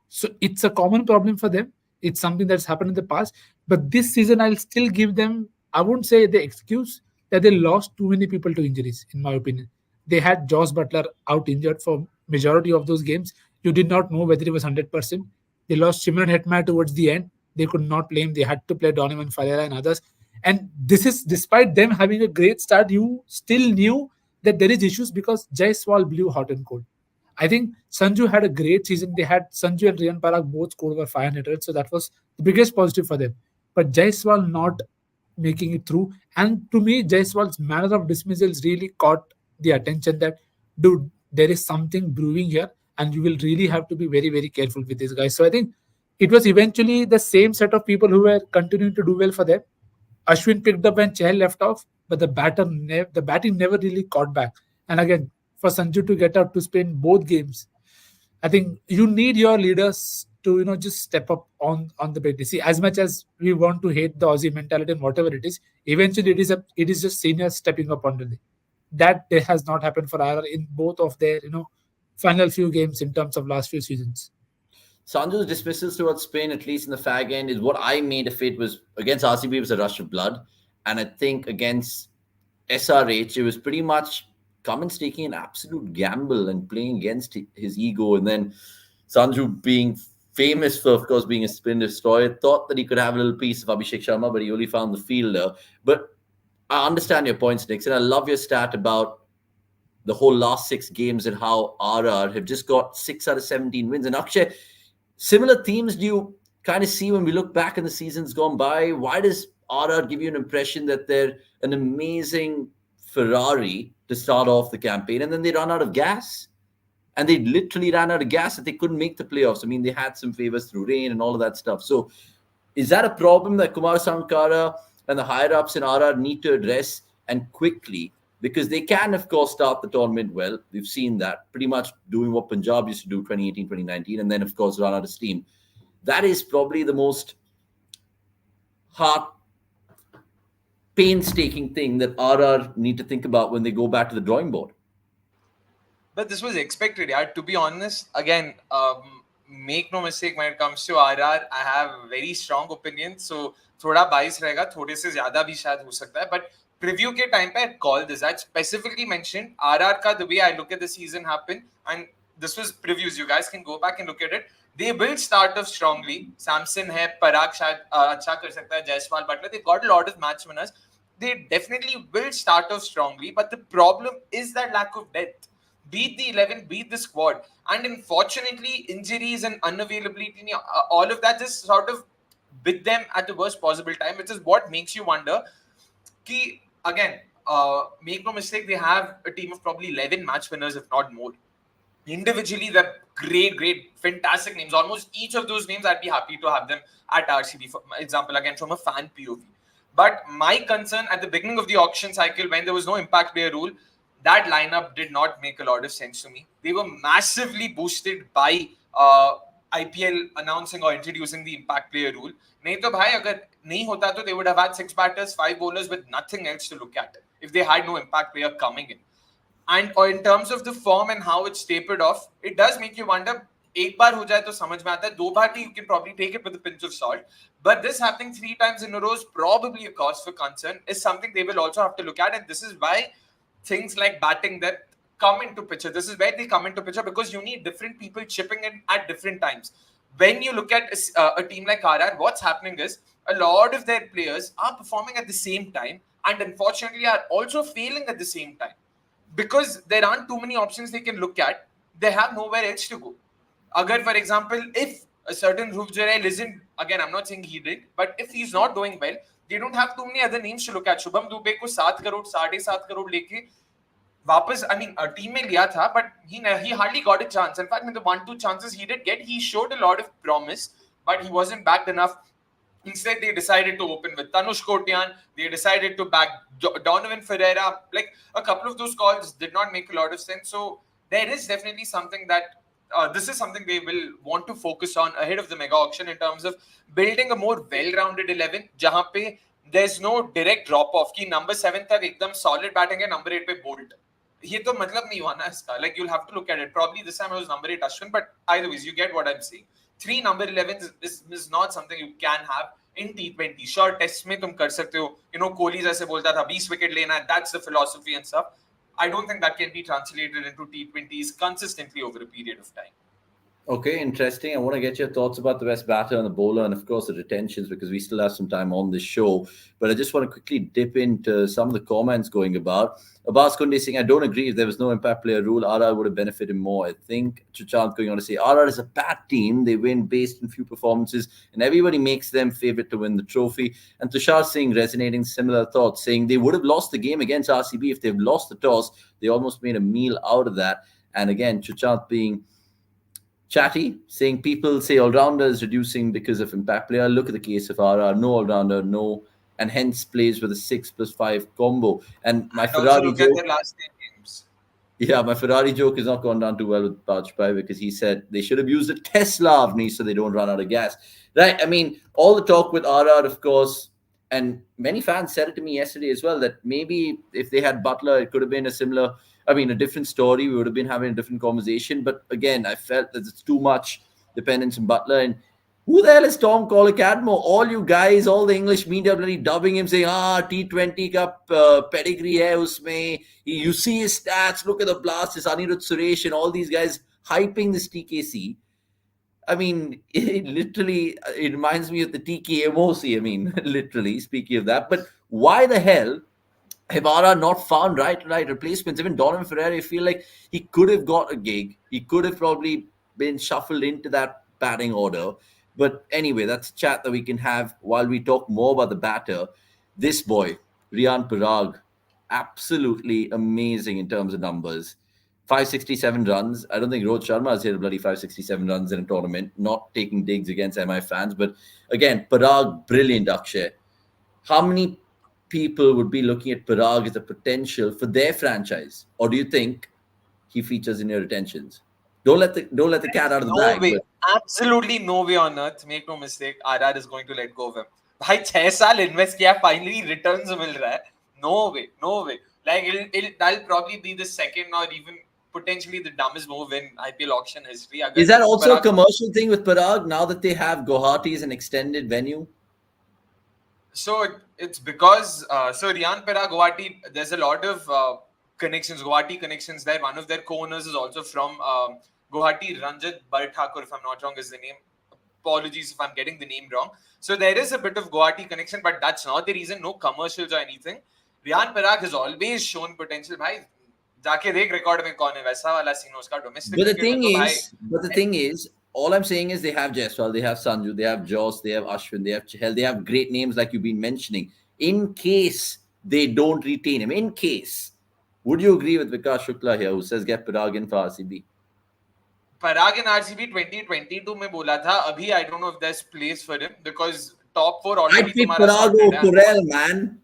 So it's a common problem for them. It's something that's happened in the past. But this season, I'll still give them, I won't say the excuse that they lost too many people to injuries, in my opinion. They had Josh Butler out injured for majority of those games. You did not know whether he was 100%. They lost Shimron Hetmyer towards the end. They could not play him. They had to play Donovan Ferreira and others. And this is despite them having a great start, you still knew that there is issues because Jaiswal blew hot and cold. I think Sanju had a great season. They had Sanju and Riyan Parag both scored over 500 runs, so that was the biggest positive for them. But Jaiswal not making it through, and to me, Jaiswal's manner of dismissals really caught the attention that, dude, there is something brewing here, and you will really have to be very, very careful with these guys. So I think it was eventually the same set of people who were continuing to do well for them. Ashwin picked up when Chahal left off, but the batting never really caught back. And again, for Sanju to get out to spin both games, I think you need your leaders to just step up on the big. See, as much as we want to hate the Aussie mentality and whatever it is, eventually it is just seniors stepping up on the league. That has not happened for IR in both of their final few games in terms of last few seasons. Sanju's dismissals towards Spain, at least in the fag end, is what I made of it. Was against RCB, it was a rush of blood. And I think against SRH, it was pretty much Cummins taking an absolute gamble and playing against his ego. And then Sanju, being famous for, of course, being a spin destroyer, thought that he could have a little piece of Abhishek Sharma, but he only found the fielder. But I understand your points, Nick, and I love your stat about the whole last 6 games and how RR have just got 6 out of 17 wins. And Akshay, similar themes do you kind of see when we look back in the seasons gone by? Why does RR give you an impression that they're an amazing Ferrari to start off the campaign, and then they run out of gas? And they literally ran out of gas that they couldn't make the playoffs. I mean, they had some favors through rain and all of that stuff. So is that a problem that Kumar Sankara and the higher-ups in RR need to address, and quickly? Because they can, of course, start the tournament well. We've seen that, pretty much doing what Punjab used to do 2018, 2019, and then, of course, run out of steam. That is probably the most heart painstaking thing that RR need to think about when they go back to the drawing board. But this was expected, yeah. To be honest, again, make no mistake, when it comes to RR, I have very strong opinions. So थोड़ा bias रहेगा, थोड़े से ज़्यादा भी शायद हो सकता है. But preview के time पे I called this. I specifically mentioned RR का, the way I look at the season happen, and this was previews. You guys can go back and look at it. They will start off strongly. Samson है, Parag शायद अच्छा कर सकता है, Jaiswal, Butler. They've got a lot of match winners. They definitely will start off strongly. But the problem is that lack of depth. Beat the 11, beat the squad. And unfortunately, injuries and unavailability, all of that just sort of bit them at the worst possible time, which is what makes you wonder. Ki, again, make no mistake, they have a team of probably 11 match winners, if not more. Individually, they're great, fantastic names. Almost each of those names, I'd be happy to have them at RCB, for example, again, from a fan POV. But my concern at the beginning of the auction cycle, when there was no impact player rule, that lineup did not make a lot of sense to me. They were massively boosted by IPL announcing or introducing the impact player rule. नहीं तो भाई, अगर नहीं होता तो they would have had 6 batters, 5 bowlers with nothing else to look at if they had no impact player coming in. And or in terms of the form and how it's tapered off, it does make you wonder, एक बार हो जाए तो समझ में आता है, दो बार भी you can probably take it with a pinch of salt, but this happening 3 times in a row is probably a cause for concern, is something they will also have to look at, and this is why things like batting depth come into picture. This is where they come into picture, because you need different people chipping in at different times. When you look at a team like RR, what's happening is a lot of their players are performing at the same time, and unfortunately are also failing at the same time, because there aren't too many options they can look at. They have nowhere else to go. Agar, for example, if a certain Dhruv Jurel isn't, again, I'm not saying he did, but if he's not doing well, they don't have too many other names to look at. Shubham Dubey को 7 करोड़ 7.5 करोड़ लेके वापस, I mean, team में लिया था, but he hardly got a chance. In fact, in the 1-2 chances he did get, he showed a lot of promise, but he wasn't backed enough. Instead, they decided to open with Tanush Kotian. They decided to back Donovan Ferreira. Like, a couple of those calls did not make a lot of sense. So there is definitely something that this is something they will want to focus on ahead of the mega auction, in terms of building a more well-rounded 11, जहाँ पे there's no direct drop-off कि number 7 तक एकदम solid batting है, number 8 पे bolt. ये तो मतलब नहीं हुआ ना इसका. Like, you'll have to look at it. Probably this time it was number 8 Ashwin, but either ways, you get what I'm saying. 3 number 11s is not something you can have in T20. Sure, tests में तुम कर सकते हो. You know, Kohli जैसे बोलता था 20 wicket लेना है. That's the philosophy and stuff. I don't think that can be translated into T20s consistently over a period of time. Okay, interesting. I want to get your thoughts about the best batter and the bowler, and of course the retentions, because we still have some time on this show. But I just want to quickly dip into some of the comments going about. Abbas Kundi saying, I don't agree. If there was no impact player rule, RR would have benefited more. I think Chuchant going on to say, RR is a bad team. They win based on few performances, and everybody makes them favorite to win the trophy. And Tushar Singh resonating similar thoughts, saying they would have lost the game against RCB if they've lost the toss. They almost made a meal out of that. And again, Chuchant being chatty, saying people say all-rounder is reducing because of impact player. Look at the case of RR, no all-rounder, no, and hence plays with a 6+5 combo. And my And Ferrari also look joke, at their last 10 games. yeah, my Ferrari joke has not gone down too well with Bajpai, because he said they should have used a Tesla of me so they don't run out of gas. Right? I mean, all the talk with RR, of course, and many fans said it to me yesterday as well, that maybe if they had Butler, it could have been a different story. We would have been having a different conversation. But again, I felt that it's too much dependence on Butler. And who the hell is Tom Colacadmo? All you guys, all the English media bloody dubbing him, saying, T20 ka pedigree hai usme. You see his stats, look at the blast, it's Anirudh Suresh and all these guys hyping this TKC. I mean, it reminds me of the TKMOC. I mean, literally, speaking of that. But why the hell have RR not found right replacements? Even Donovan Ferreira, I feel like he could have got a gig. He could have probably been shuffled into that batting order. But anyway, that's a chat that we can have while we talk more about the batter. This boy, Riyan Parag, absolutely amazing in terms of numbers. 567 runs. I don't think Rohit Sharma has hit a bloody 567 runs in a tournament, not taking digs against MI fans. But again, Parag, brilliant, Akshay. How many people would be looking at Parag as a potential for their franchise? Or do you think he features in your retentions? Don't let the cat out of the No bag. way. But Absolutely no way on earth. Make no mistake. RR is going to let go of him. भाई 6 साल invest किया, finally returns मिल रहा है. No way. No way. Like, that'll probably be the second or even potentially the dumbest move in IPL auction history. is that also a Parag, commercial thing with Parag now that they have Guwahati as an extended venue? so it's because Riyan Pera Guwahati, there's a lot of connections, Guwahati connections there. One of their co-owners is also from Guwahati. Ranjit Barthakur, if I'm not wrong, is the name. Apologies if I'm getting the name wrong. So there is a bit of Guwahati connection, but that's not the reason. No commercials or anything. Riyan Parag has always shown potential. भाई जाके देख record में कौन है वैसा वाला scene उसका domestic. But the thing is, all I'm saying is they have Jaiswal, they have Sanju, they have Joss, they have Ashwin, they have Chahal, they have great names like you've been mentioning. In case they don't retain him, in case, would you agree with Vikas Shukla here, who says get Parag in for RCB? Parag in RCB 2022 में बोला था. अभी I don't know if there's place for him because top 4 I already pick तुम्हारा Parag sorted over है. Purell, man.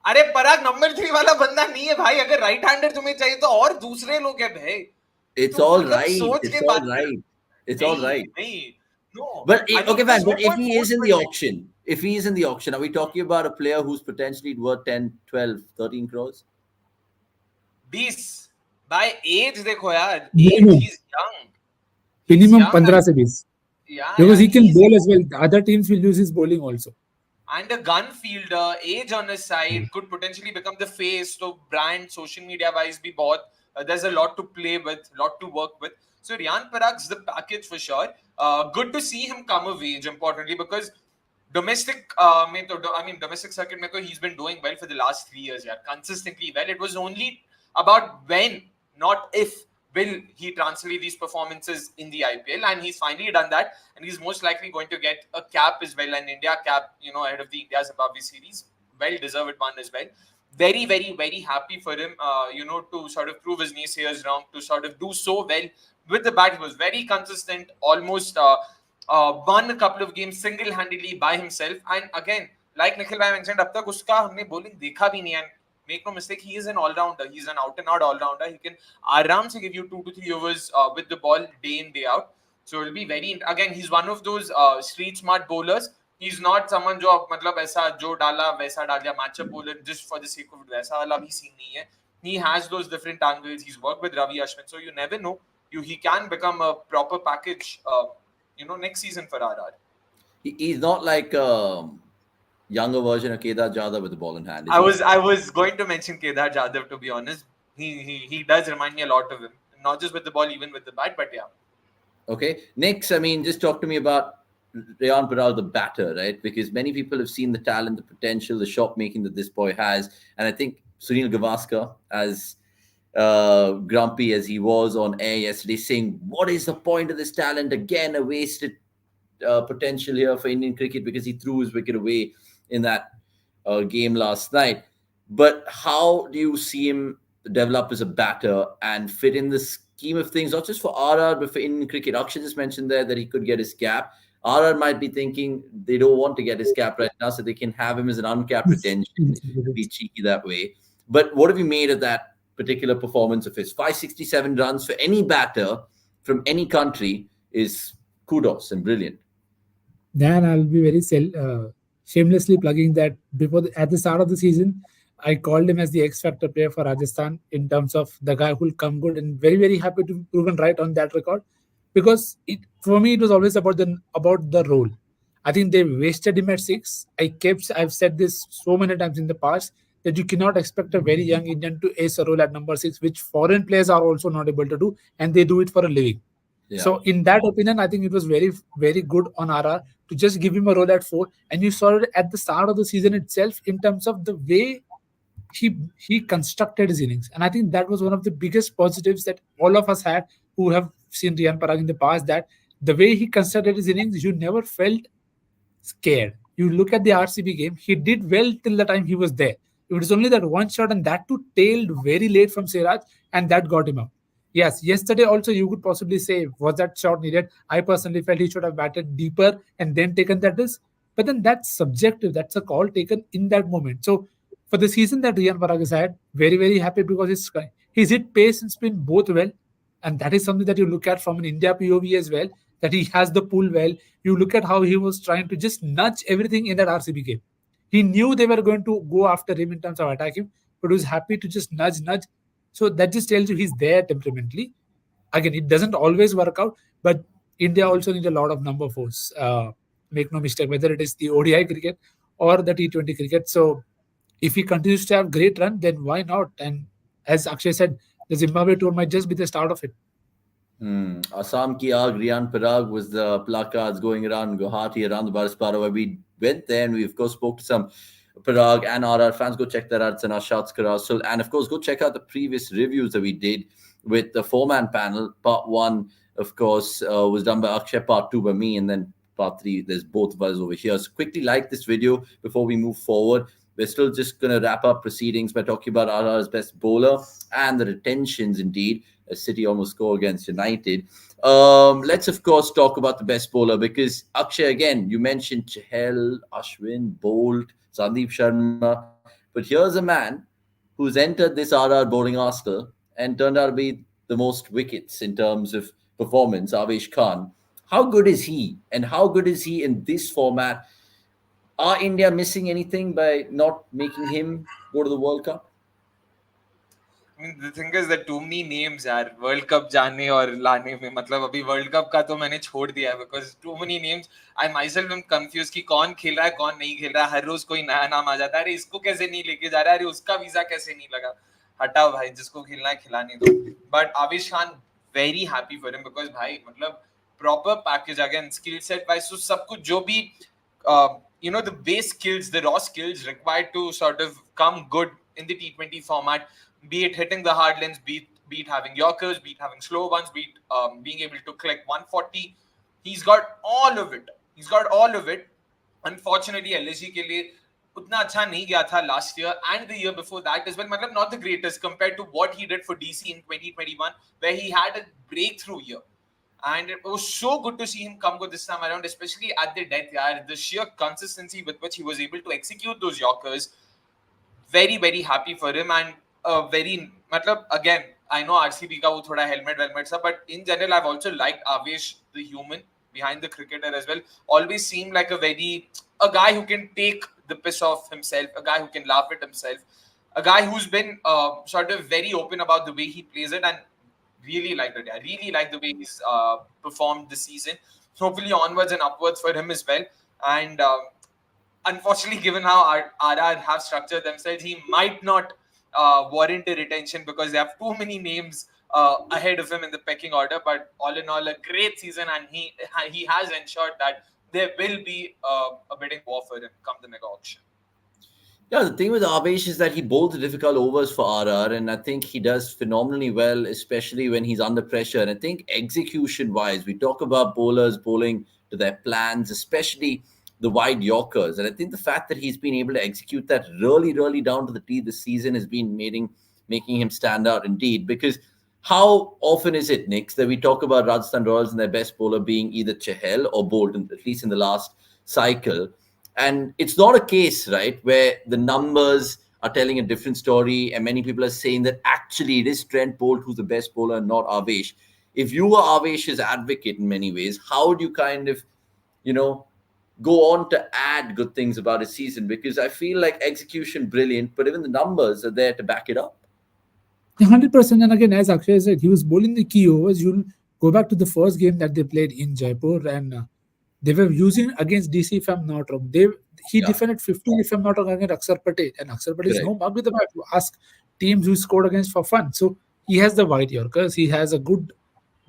अरे पराग number 3 वाला बंदा नहीं है भाई. अगर राइट हैंडर तुम्हें चाहिए तो और दूसरे लोग हैं भाई. It's तुम all मतलब right. सोच It's के all बात कर. right. It's all नहीं right. नहीं. No. But I mean, okay, there's fine. no But if point he is in the force-fitting. auction, if he is in the auction, are we talking about a player who's potentially worth 10, 12, 13 crores? 20 by age देखो यार. No, Age, no. he's young. He's minimum young, 15 and se 20, yeah, because yeah, he can he's bowl as well. The other teams will use his bowling also. and a gun fielder, age on his side, could potentially become the face. So brand, social media wise, be bought. There's a lot to play with, lot to work with. So Riyan Parag's the package for sure. Good to see him come of age, importantly, because domestic, domestic circuit, mein he's been doing well for the last 3 years. Yeah, consistently well. It was only about when, not if, will he translate these performances in the IPL, and he's finally done that, and he's most likely going to get a cap as well, an India cap, ahead of the India Zimbabwe series, well deserved one as well. Very, very, very happy for him, to sort of prove his naysayers wrong, to sort of do so well with the bat. He was very consistent, almost won a couple of games single-handedly by himself. And again, like Nikhil bhai mentioned, अब तक उसका हमने bowling देखा भी नहीं है. Make no mistake, he is an all-rounder. He's an out-and-out all-rounder. He can aram se give you 2 to 3 overs with the ball day in, day out. So it'll be very. Again, he's one of those street smart bowlers. He's not someone जो मतलब ऐसा जो डाला वैसा डाल दिया matchup bowler just for the sake of it. वैसा वाला भी scene नहीं है. He has those different angles. He's worked with Ravi Ashwin, so you never know. He can become a proper package. Next season for RR. He's not like younger version of Kedar Jadhav with the ball in hand, is I he? was I was going to mention Kedar Jadhav, to be honest. He does remind me a lot of him, not just with the ball, even with the bat. But yeah, Okay. Next, I mean, just talk to me about Rayan Parag, the batter, right? Because many people have seen the talent, the potential, the shot making that this boy has. And I think Sunil Gavaskar, as grumpy as he was on air yesterday, saying, what is the point of this talent? Again, a wasted potential here for Indian cricket because he threw his wicket away in that game last night. But how do you see him develop as a batter and fit in the scheme of things, not just for RR, but for Indian cricket? Akshay just mentioned there that he could get his cap. RR might be thinking they don't want to get his cap right now, so they can have him as an uncapped retention to be cheeky that way. But what have you made of that particular performance of his? 567 runs for any batter from any country is kudos and brilliant. Then I'll be very shamelessly plugging that at the start of the season, I called him as the X Factor player for Rajasthan in terms of the guy who'll come good, and very, very happy to be proven right on that record, because for me it was always about the role. I think they wasted him at six. I've said this so many times in the past, that you cannot expect a very young Indian to ace a role at number six, which foreign players are also not able to do, and they do it for a living. Yeah. So in that opinion, I think it was very, very good on RR to just give him a role at four. And you saw it at the start of the season itself in terms of the way he constructed his innings. And I think that was one of the biggest positives that all of us had who have seen Riyan Parag in the past, that the way he constructed his innings, you never felt scared. You look at the RCB game, he did well till the time he was there. It was only that one shot, and that too tailed very late from Siraj, and that got him out. Yes, yesterday also you could possibly say, was that shot needed? I personally felt he should have batted deeper and then taken that risk. But then that's subjective. That's a call taken in that moment. So for the season that Riyan Parag has had, very, very happy because he's hit pace and spin both well. And that is something that you look at from an India POV as well, that he has the pull well. You look at how he was trying to just nudge everything in that RCB game. He knew they were going to go after him in terms of attacking, but he was happy to just nudge. So that just tells you he's there temperamentally. Again, it doesn't always work out, but India also needs a lot of number fours. Make no mistake, whether it is the ODI cricket or the T20 cricket. So if he continues to have great run, then why not? And as Akshay said, the Zimbabwe tour might just be the start of it. Assam ki aag, Riyan Parag was the placards going around Guwahati, around the Baraspara, where we went there and we, of course, spoke to some Parag and RR fans. Go check that out. It's in our Shots Carousel. And, of course, go check out the previous reviews that we did with the four-man panel. Part one, of course, was done by Akshay. Part two by me. And then part three, there's both of us over here. So quickly like this video before we move forward. We're still just going to wrap up proceedings by talking about RR's best bowler and the retentions, indeed, as City almost score against United. Let's, of course, talk about the best bowler because, Akshay, again, you mentioned Chahal, Ashwin, Bolt, Sandeep Sharma. But here's a man who's entered this RR bowling arsenal and turned out to be the most wickets in terms of performance, Avesh Khan. How good is he? And how good is he in this format? Are India missing anything by not making him go to the World Cup? I mean, the thing is that too many names यार world cup जाने और लाने में, मतलब अभी world cup का तो मैंने छोड़ दिया है because too many names. I myself am confused कि कौन खेल रहा है कौन नहीं खेल रहा है. हर रोज कोई नया नाम आ जाता है. अरे इसको कैसे नहीं लेके जा रहा है, अरे उसका वीजा कैसे नहीं लगा. हटाओ भाई, जिसको खेलना है खिलाने दो. But Avish Khan, very happy for him because भाई मतलब proper package again, skill set wise, so सब कुछ जो भी the base skills, the raw skills required to sort of come good in the T20 format, be it hitting the hard lanes, be it having yorkers, be it having slow ones, be it being able to collect 140. He's got all of it. He's got all of it. Unfortunately, LSG के लिए उतना अच्छा नहीं गया था last year and the year before that as well. मतलब not the greatest compared to what he did for DC in 2021, where he had a breakthrough year. And it was so good to see him come good this time around, especially at the death. Yeah, the sheer consistency with which he was able to execute those Yorkers. Very, very happy for him. And very, matlab, again, I know RCB ka wo thoda helmet sa, but in general, I've also liked Avesh, the human behind the cricketer as well. Always seemed like a guy who can take the piss off himself, a guy who can laugh at himself, a guy who's been sort of very open about the way he plays it, and really liked it. I really like the way he's performed this season. Hopefully onwards and upwards for him as well. And unfortunately, given how RR have structured themselves, he might not warrant a retention because they have too many names ahead of him in the pecking order. But all in all, a great season, and he has ensured that there will be a bidding war for him come the mega auction. Yeah, the thing with Avesh is that he bowls the difficult overs for RR, and I think he does phenomenally well, especially when he's under pressure. And I think execution-wise, we talk about bowlers bowling to their plans, especially the wide Yorkers. And I think the fact that he's been able to execute that really, really down to the tee this season has been making him stand out indeed. Because how often is it, Nick, that we talk about Rajasthan Royals and their best bowler being either Chahal or Bolton, at least in the last cycle? And it's not a case, right, where the numbers are telling a different story, and many people are saying that actually it is Trent Bolt who's the best bowler and not Avesh. If you were Avesh's advocate in many ways, how would you kind of, go on to add good things about his season? Because I feel like execution brilliant, but even the numbers are there to back it up. 100%. And again, as Akshay said, he was bowling the key overs. You'll go back to the first game that they played in Jaipur, and they were using against DC, if I'm not wrong. He defended 15, if I'm not wrong, against Akshay Patel. And Akshay Patel is no mug with the bat. You ask teams who scored against for fun. So he has the wide Yorkers. He has a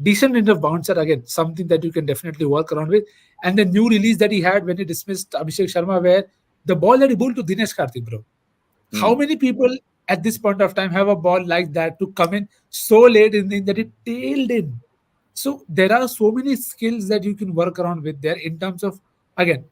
decent enough bouncer, again, something that you can definitely work around with. And the new release that he had when he dismissed Abhishek Sharma, where the ball that he bowled to Dinesh Karthik, bro. How many people at this point of time have a ball like that to come in so late in the inning that it tailed in? So there are so many skills that you can work around with there in terms of, again,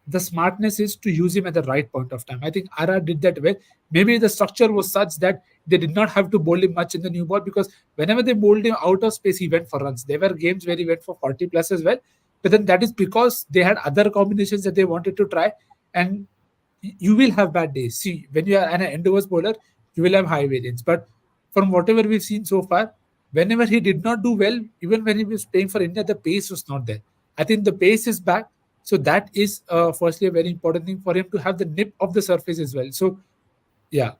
the smartness is to use him at the right point of time. I think RR did that well. Maybe the structure was such that they did not have to bowl him much in the new ball, because whenever they bowled him out of space, he went for runs. There were games where he went for 40 plus as well. But then that is because they had other combinations that they wanted to try. And you will have bad days. See, when you are an end-overs bowler, you will have high variance. But from whatever we've seen so far, whenever he did not do well, even when he was playing for India, the pace was not there. I think the pace is back. So that is firstly a very important thing for him to have the nip of the surface as well. So, yeah.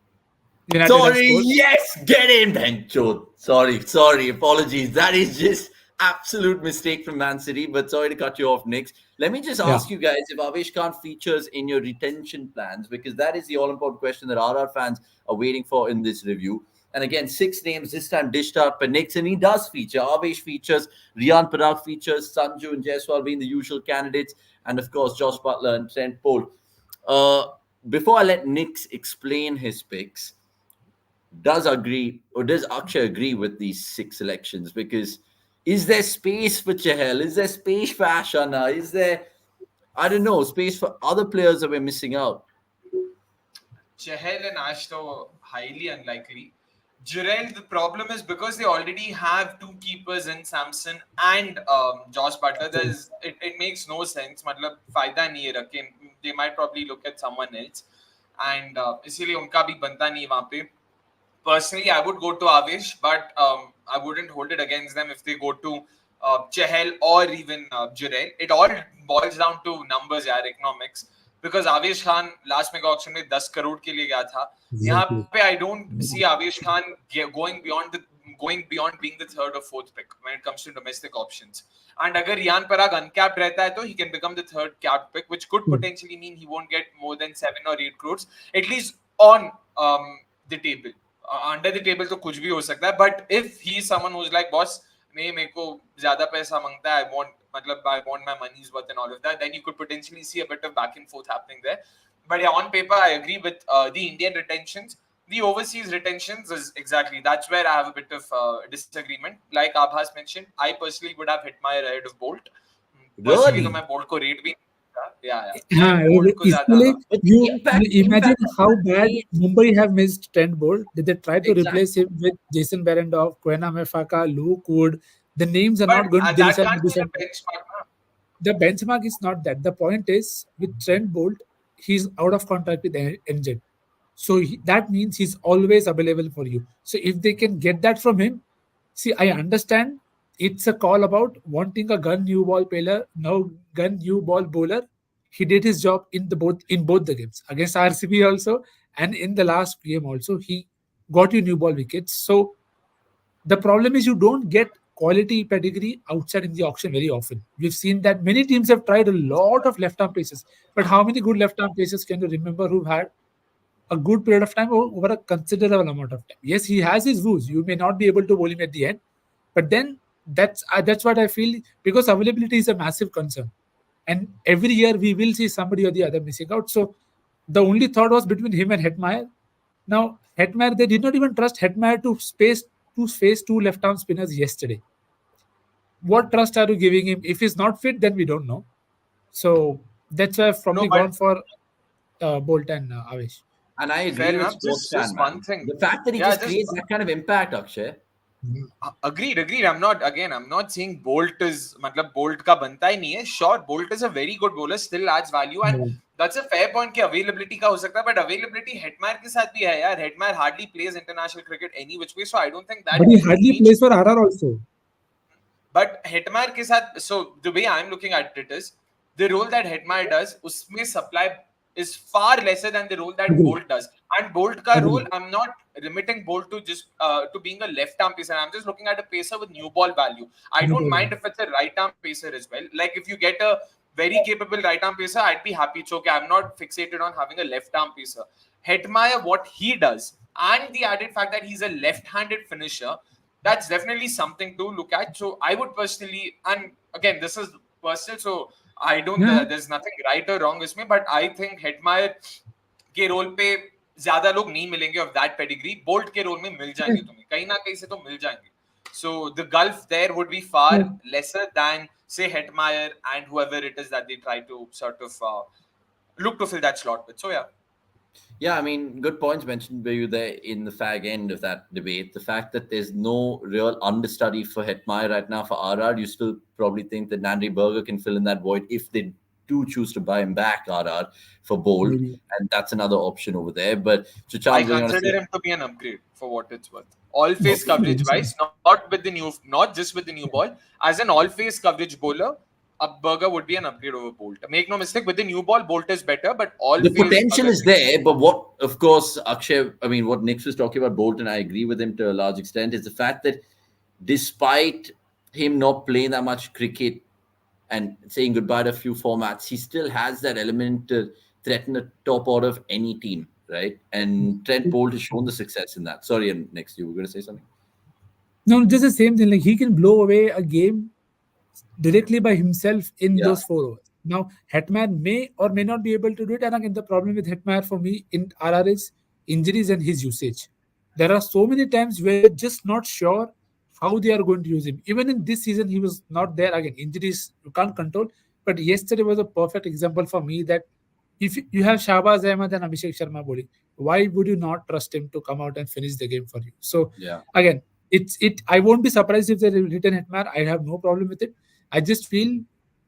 Yes, get in, Bencho. Sorry, apologies. That is just absolute mistake from Man City, but sorry to cut you off, Nick. Let me just ask you guys if Avesh Khan features in your retention plans, because that is the all-important question that RR fans are waiting for in this review. And again, 6 names this time dished out by Nick, and he does feature. Avesh features, Riyan Parag features, Sanju and Jaiswal being the usual candidates, and of course, Josh Butler and Trent Bolt. Before I let Nick explain his picks, does Akshay agree with these 6 selections? Because is there space for Chahal? Is there space for Ashana? Is there, I don't know, space for other players that we're missing out? Chahal and Ash, though, highly unlikely. Jurel, the problem is because they already have 2 keepers in Samson and Josh Butler, it makes no sense. Matlab, फायदा नहीं है रखे. They might probably look at someone else. And इसीलिए उनका भी बनता नहीं वहाँ पे. Personally, I would go to Avesh, but I wouldn't hold it against them if they go to Chahal or even Jurel. It all boils down to numbers, economics. because Avesh Khan last mega auction में 10 करोड़ के लिए गया था. यहाँ Exactly. पे I don't see Avesh Khan going beyond being the third or fourth pick when it comes to domestic options. And अगर Riyan Parag uncapped रहता है तो he can become the third capped pick, which could potentially mean he won't get more than 7 or 8 crores, at least on the table. Under the table तो कुछ भी हो सकता है, but if he is someone who's like, boss, नहीं मेरे को ज्यादा पैसा मांगता है, I want my money's worth and all of that, then you could potentially see a bit of back and forth happening there. But yeah, on paper, I agree with the Indian retentions. The overseas retentions is exactly, that's where I have a bit of disagreement. Like Abhas mentioned, I personally would have Hitmyer ahead of Bolt. Personally, तो Really? मैं Bolt को rate भी yeah. हाँ, Bolt को इसलिए ज़्यादा But you impact, imagine impact. how bad Mumbai have missed Trent Bolt. Did they try to Exactly. replace him with Jason Behrendorff, Quena Mefaka, Luke Wood? The names are but not going. that can't be the benchmark. The benchmark is not that. The point is with Trent Bolt, he's out of contract with NZ. So that means he's always available for you. So if they can get that from him, see, I understand it's a call about wanting a gun new ball player, now gun new ball bowler. He did his job in both the games against RCB also, and in the last game also he got you new ball wickets. So the problem is you don't get quality pedigree outside in the auction very often. We've seen that many teams have tried a lot of left arm paces, but how many good left arm paces can you remember who've had a good period of time over a considerable amount of time? Yes, he has his woos. You may not be able to bowl him at the end, but then that's what I feel, because availability is a massive concern, and every year we will see somebody or the other missing out. So the only thought was between him and Hetmeyer. Now Hetmeyer, they did not even trust Hetmeyer to face two left arm spinners yesterday. What trust are you giving him? If he's not fit, then we don't know. So that's why I've No, probably but gone for Bolt and Avesh. And I fair agree with enough. sports Just fan, one man. thing. The fact that he Yeah, just just creates that kind of impact, Akshay. agreed. I'm not saying Bolt is मतलब Bolt का बनता ही नहीं है. Sure, Bolt is a very good bowler, still adds value, and that's a fair point कि availability का हो सकता है, but availability Hetmeyer के साथ भी है यार. Hetmeyer hardly plays international cricket any which way, so I don't think that. But he hardly plays for RR also. But Hetmeyer के साथ, so the way I'm looking at it is the role that Hetmeyer does, उसमें supply is far lesser than the role that Bolt does. And Bolt ka role, I'm not limiting Bolt to just to being a left arm pacer. I'm just looking at a pacer with new ball value. I don't mind if it's a right arm pacer as well. Like if you get a very capable right arm pacer, I'd be happy. It's okay. I'm not fixated on having a left arm pacer. Hetmeyer, what he does, and the added fact that he's a left-handed finisher, that's definitely something to look at. So I would personally, and again, this is personal, so I don't, there's nothing right or wrong with me, but I think Hetmeyer के role पे ज्यादा लोग नहीं मिलेंगे of that pedigree. Bolt के role में मिल जाएंगे तुम्हें, कहीं ना कहीं से तो मिल जाएंगे. So the gulf there would be far lesser than say Hetmeyer and whoever it is that they try to sort of look to fill that slot with. So yeah. Yeah, I mean, good points mentioned by you there in the fag end of that debate. The fact that there's no real understudy for Hetmeyer right now for RR, you still probably think that Nandri Berger can fill in that void if they do choose to buy him back, RR, for Bolt. And that's another option over there. But I consider him to be an upgrade for what it's worth. All face coverage wise, not just with the new ball. As an all face coverage bowler, Berger would be an upgrade over Bolt. Make no mistake, with the new ball, Bolt is better, but the potential is there. But what, of course, Akshay, I mean, what Nick was talking about Bolt, and I agree with him to a large extent, is the fact that despite him not playing that much cricket and saying goodbye to a few formats, he still has that element to threaten the top order of any team, right? And Trent Bolt has shown the success in that. Sorry, and next you were going to say something? No, just the same thing. Like he can blow away a game directly by himself in those 4 overs. Now, Hetmeyer may or may not be able to do it. And again, the problem with Hetmeyer for me in RR is injuries and his usage. There are so many times where you're just not sure how they are going to use him. Even in this season, he was not there. Again, injuries you can't control. But yesterday was a perfect example for me that if you have Shahbaz Ahmed and Abhishek Sharma bowling, why would you not trust him to come out and finish the game for you? So again, I won't be surprised if they return Hetmeyer. I have no problem with it. I just feel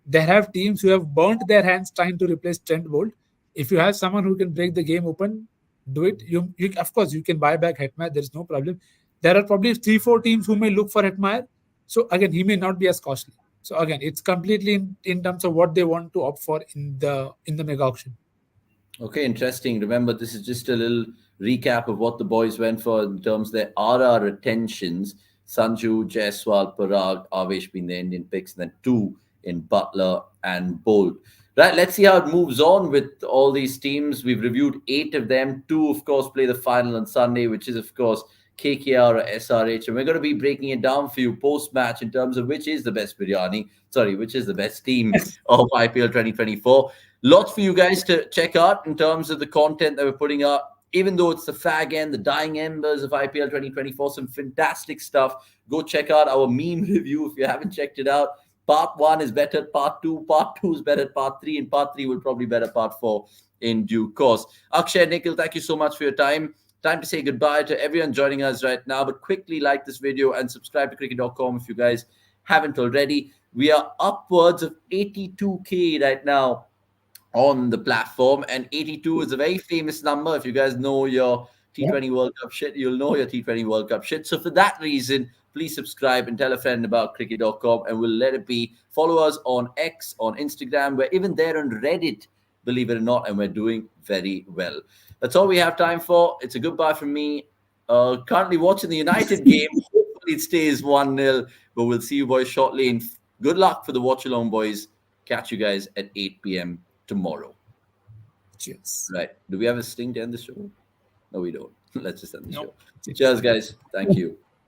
there have teams who have burnt their hands trying to replace Trent Bolt. If you have someone who can break the game open, do it. You of course you can buy back Hetmeyer. There is no problem. There are probably 3-4 teams who may look for Hetmeyer. So again, he may not be as costly. So again, it's completely in terms of what they want to opt for in the mega auction. Okay, interesting. Remember, this is just a little recap of what the boys went for in terms of their RR retentions. Sanju, Jaiswal, Parag, Avesh being the Indian picks, and then two in Butler and Bolt. Right, let's see how it moves on with all these teams. We've reviewed eight of them. Two, of course, play the final on Sunday, which is, of course, KKR or SRH. And we're going to be breaking it down for you post match in terms of which is the best biryani. Sorry, which is the best team of IPL 2024. Lots for you guys to check out in terms of the content that we're putting out. Even though it's the fag end, the dying embers of IPL 2024, some fantastic stuff. Go check out our meme review if you haven't checked it out. Part one is better at part two is better at part three, and part three will probably better part four in due course. Akshay, Nikhil, thank you so much for your time. Time to say goodbye to everyone joining us right now, but quickly like this video and subscribe to cricket.com if you guys haven't already. We are upwards of 82K right now on the platform, and 82 is a very famous number. If you guys know your Yeah. T20 World Cup shit, you'll know your T20 World Cup shit. So for that reason, please subscribe and tell a friend about cricket.com, and we'll let it be. Follow us on X, on Instagram. We're even there on Reddit, believe it or not, and we're doing very well. That's all we have time for. It's a goodbye from me. Currently watching the United game. Hopefully it stays 1-0, but we'll see you boys shortly. And good luck for the watch along, boys. Catch you guys at 8 p.m. tomorrow. Cheers. Right. Do we have a sting to end the show? No, we don't. Let's just end the No. show. Cheers, guys. Thank you.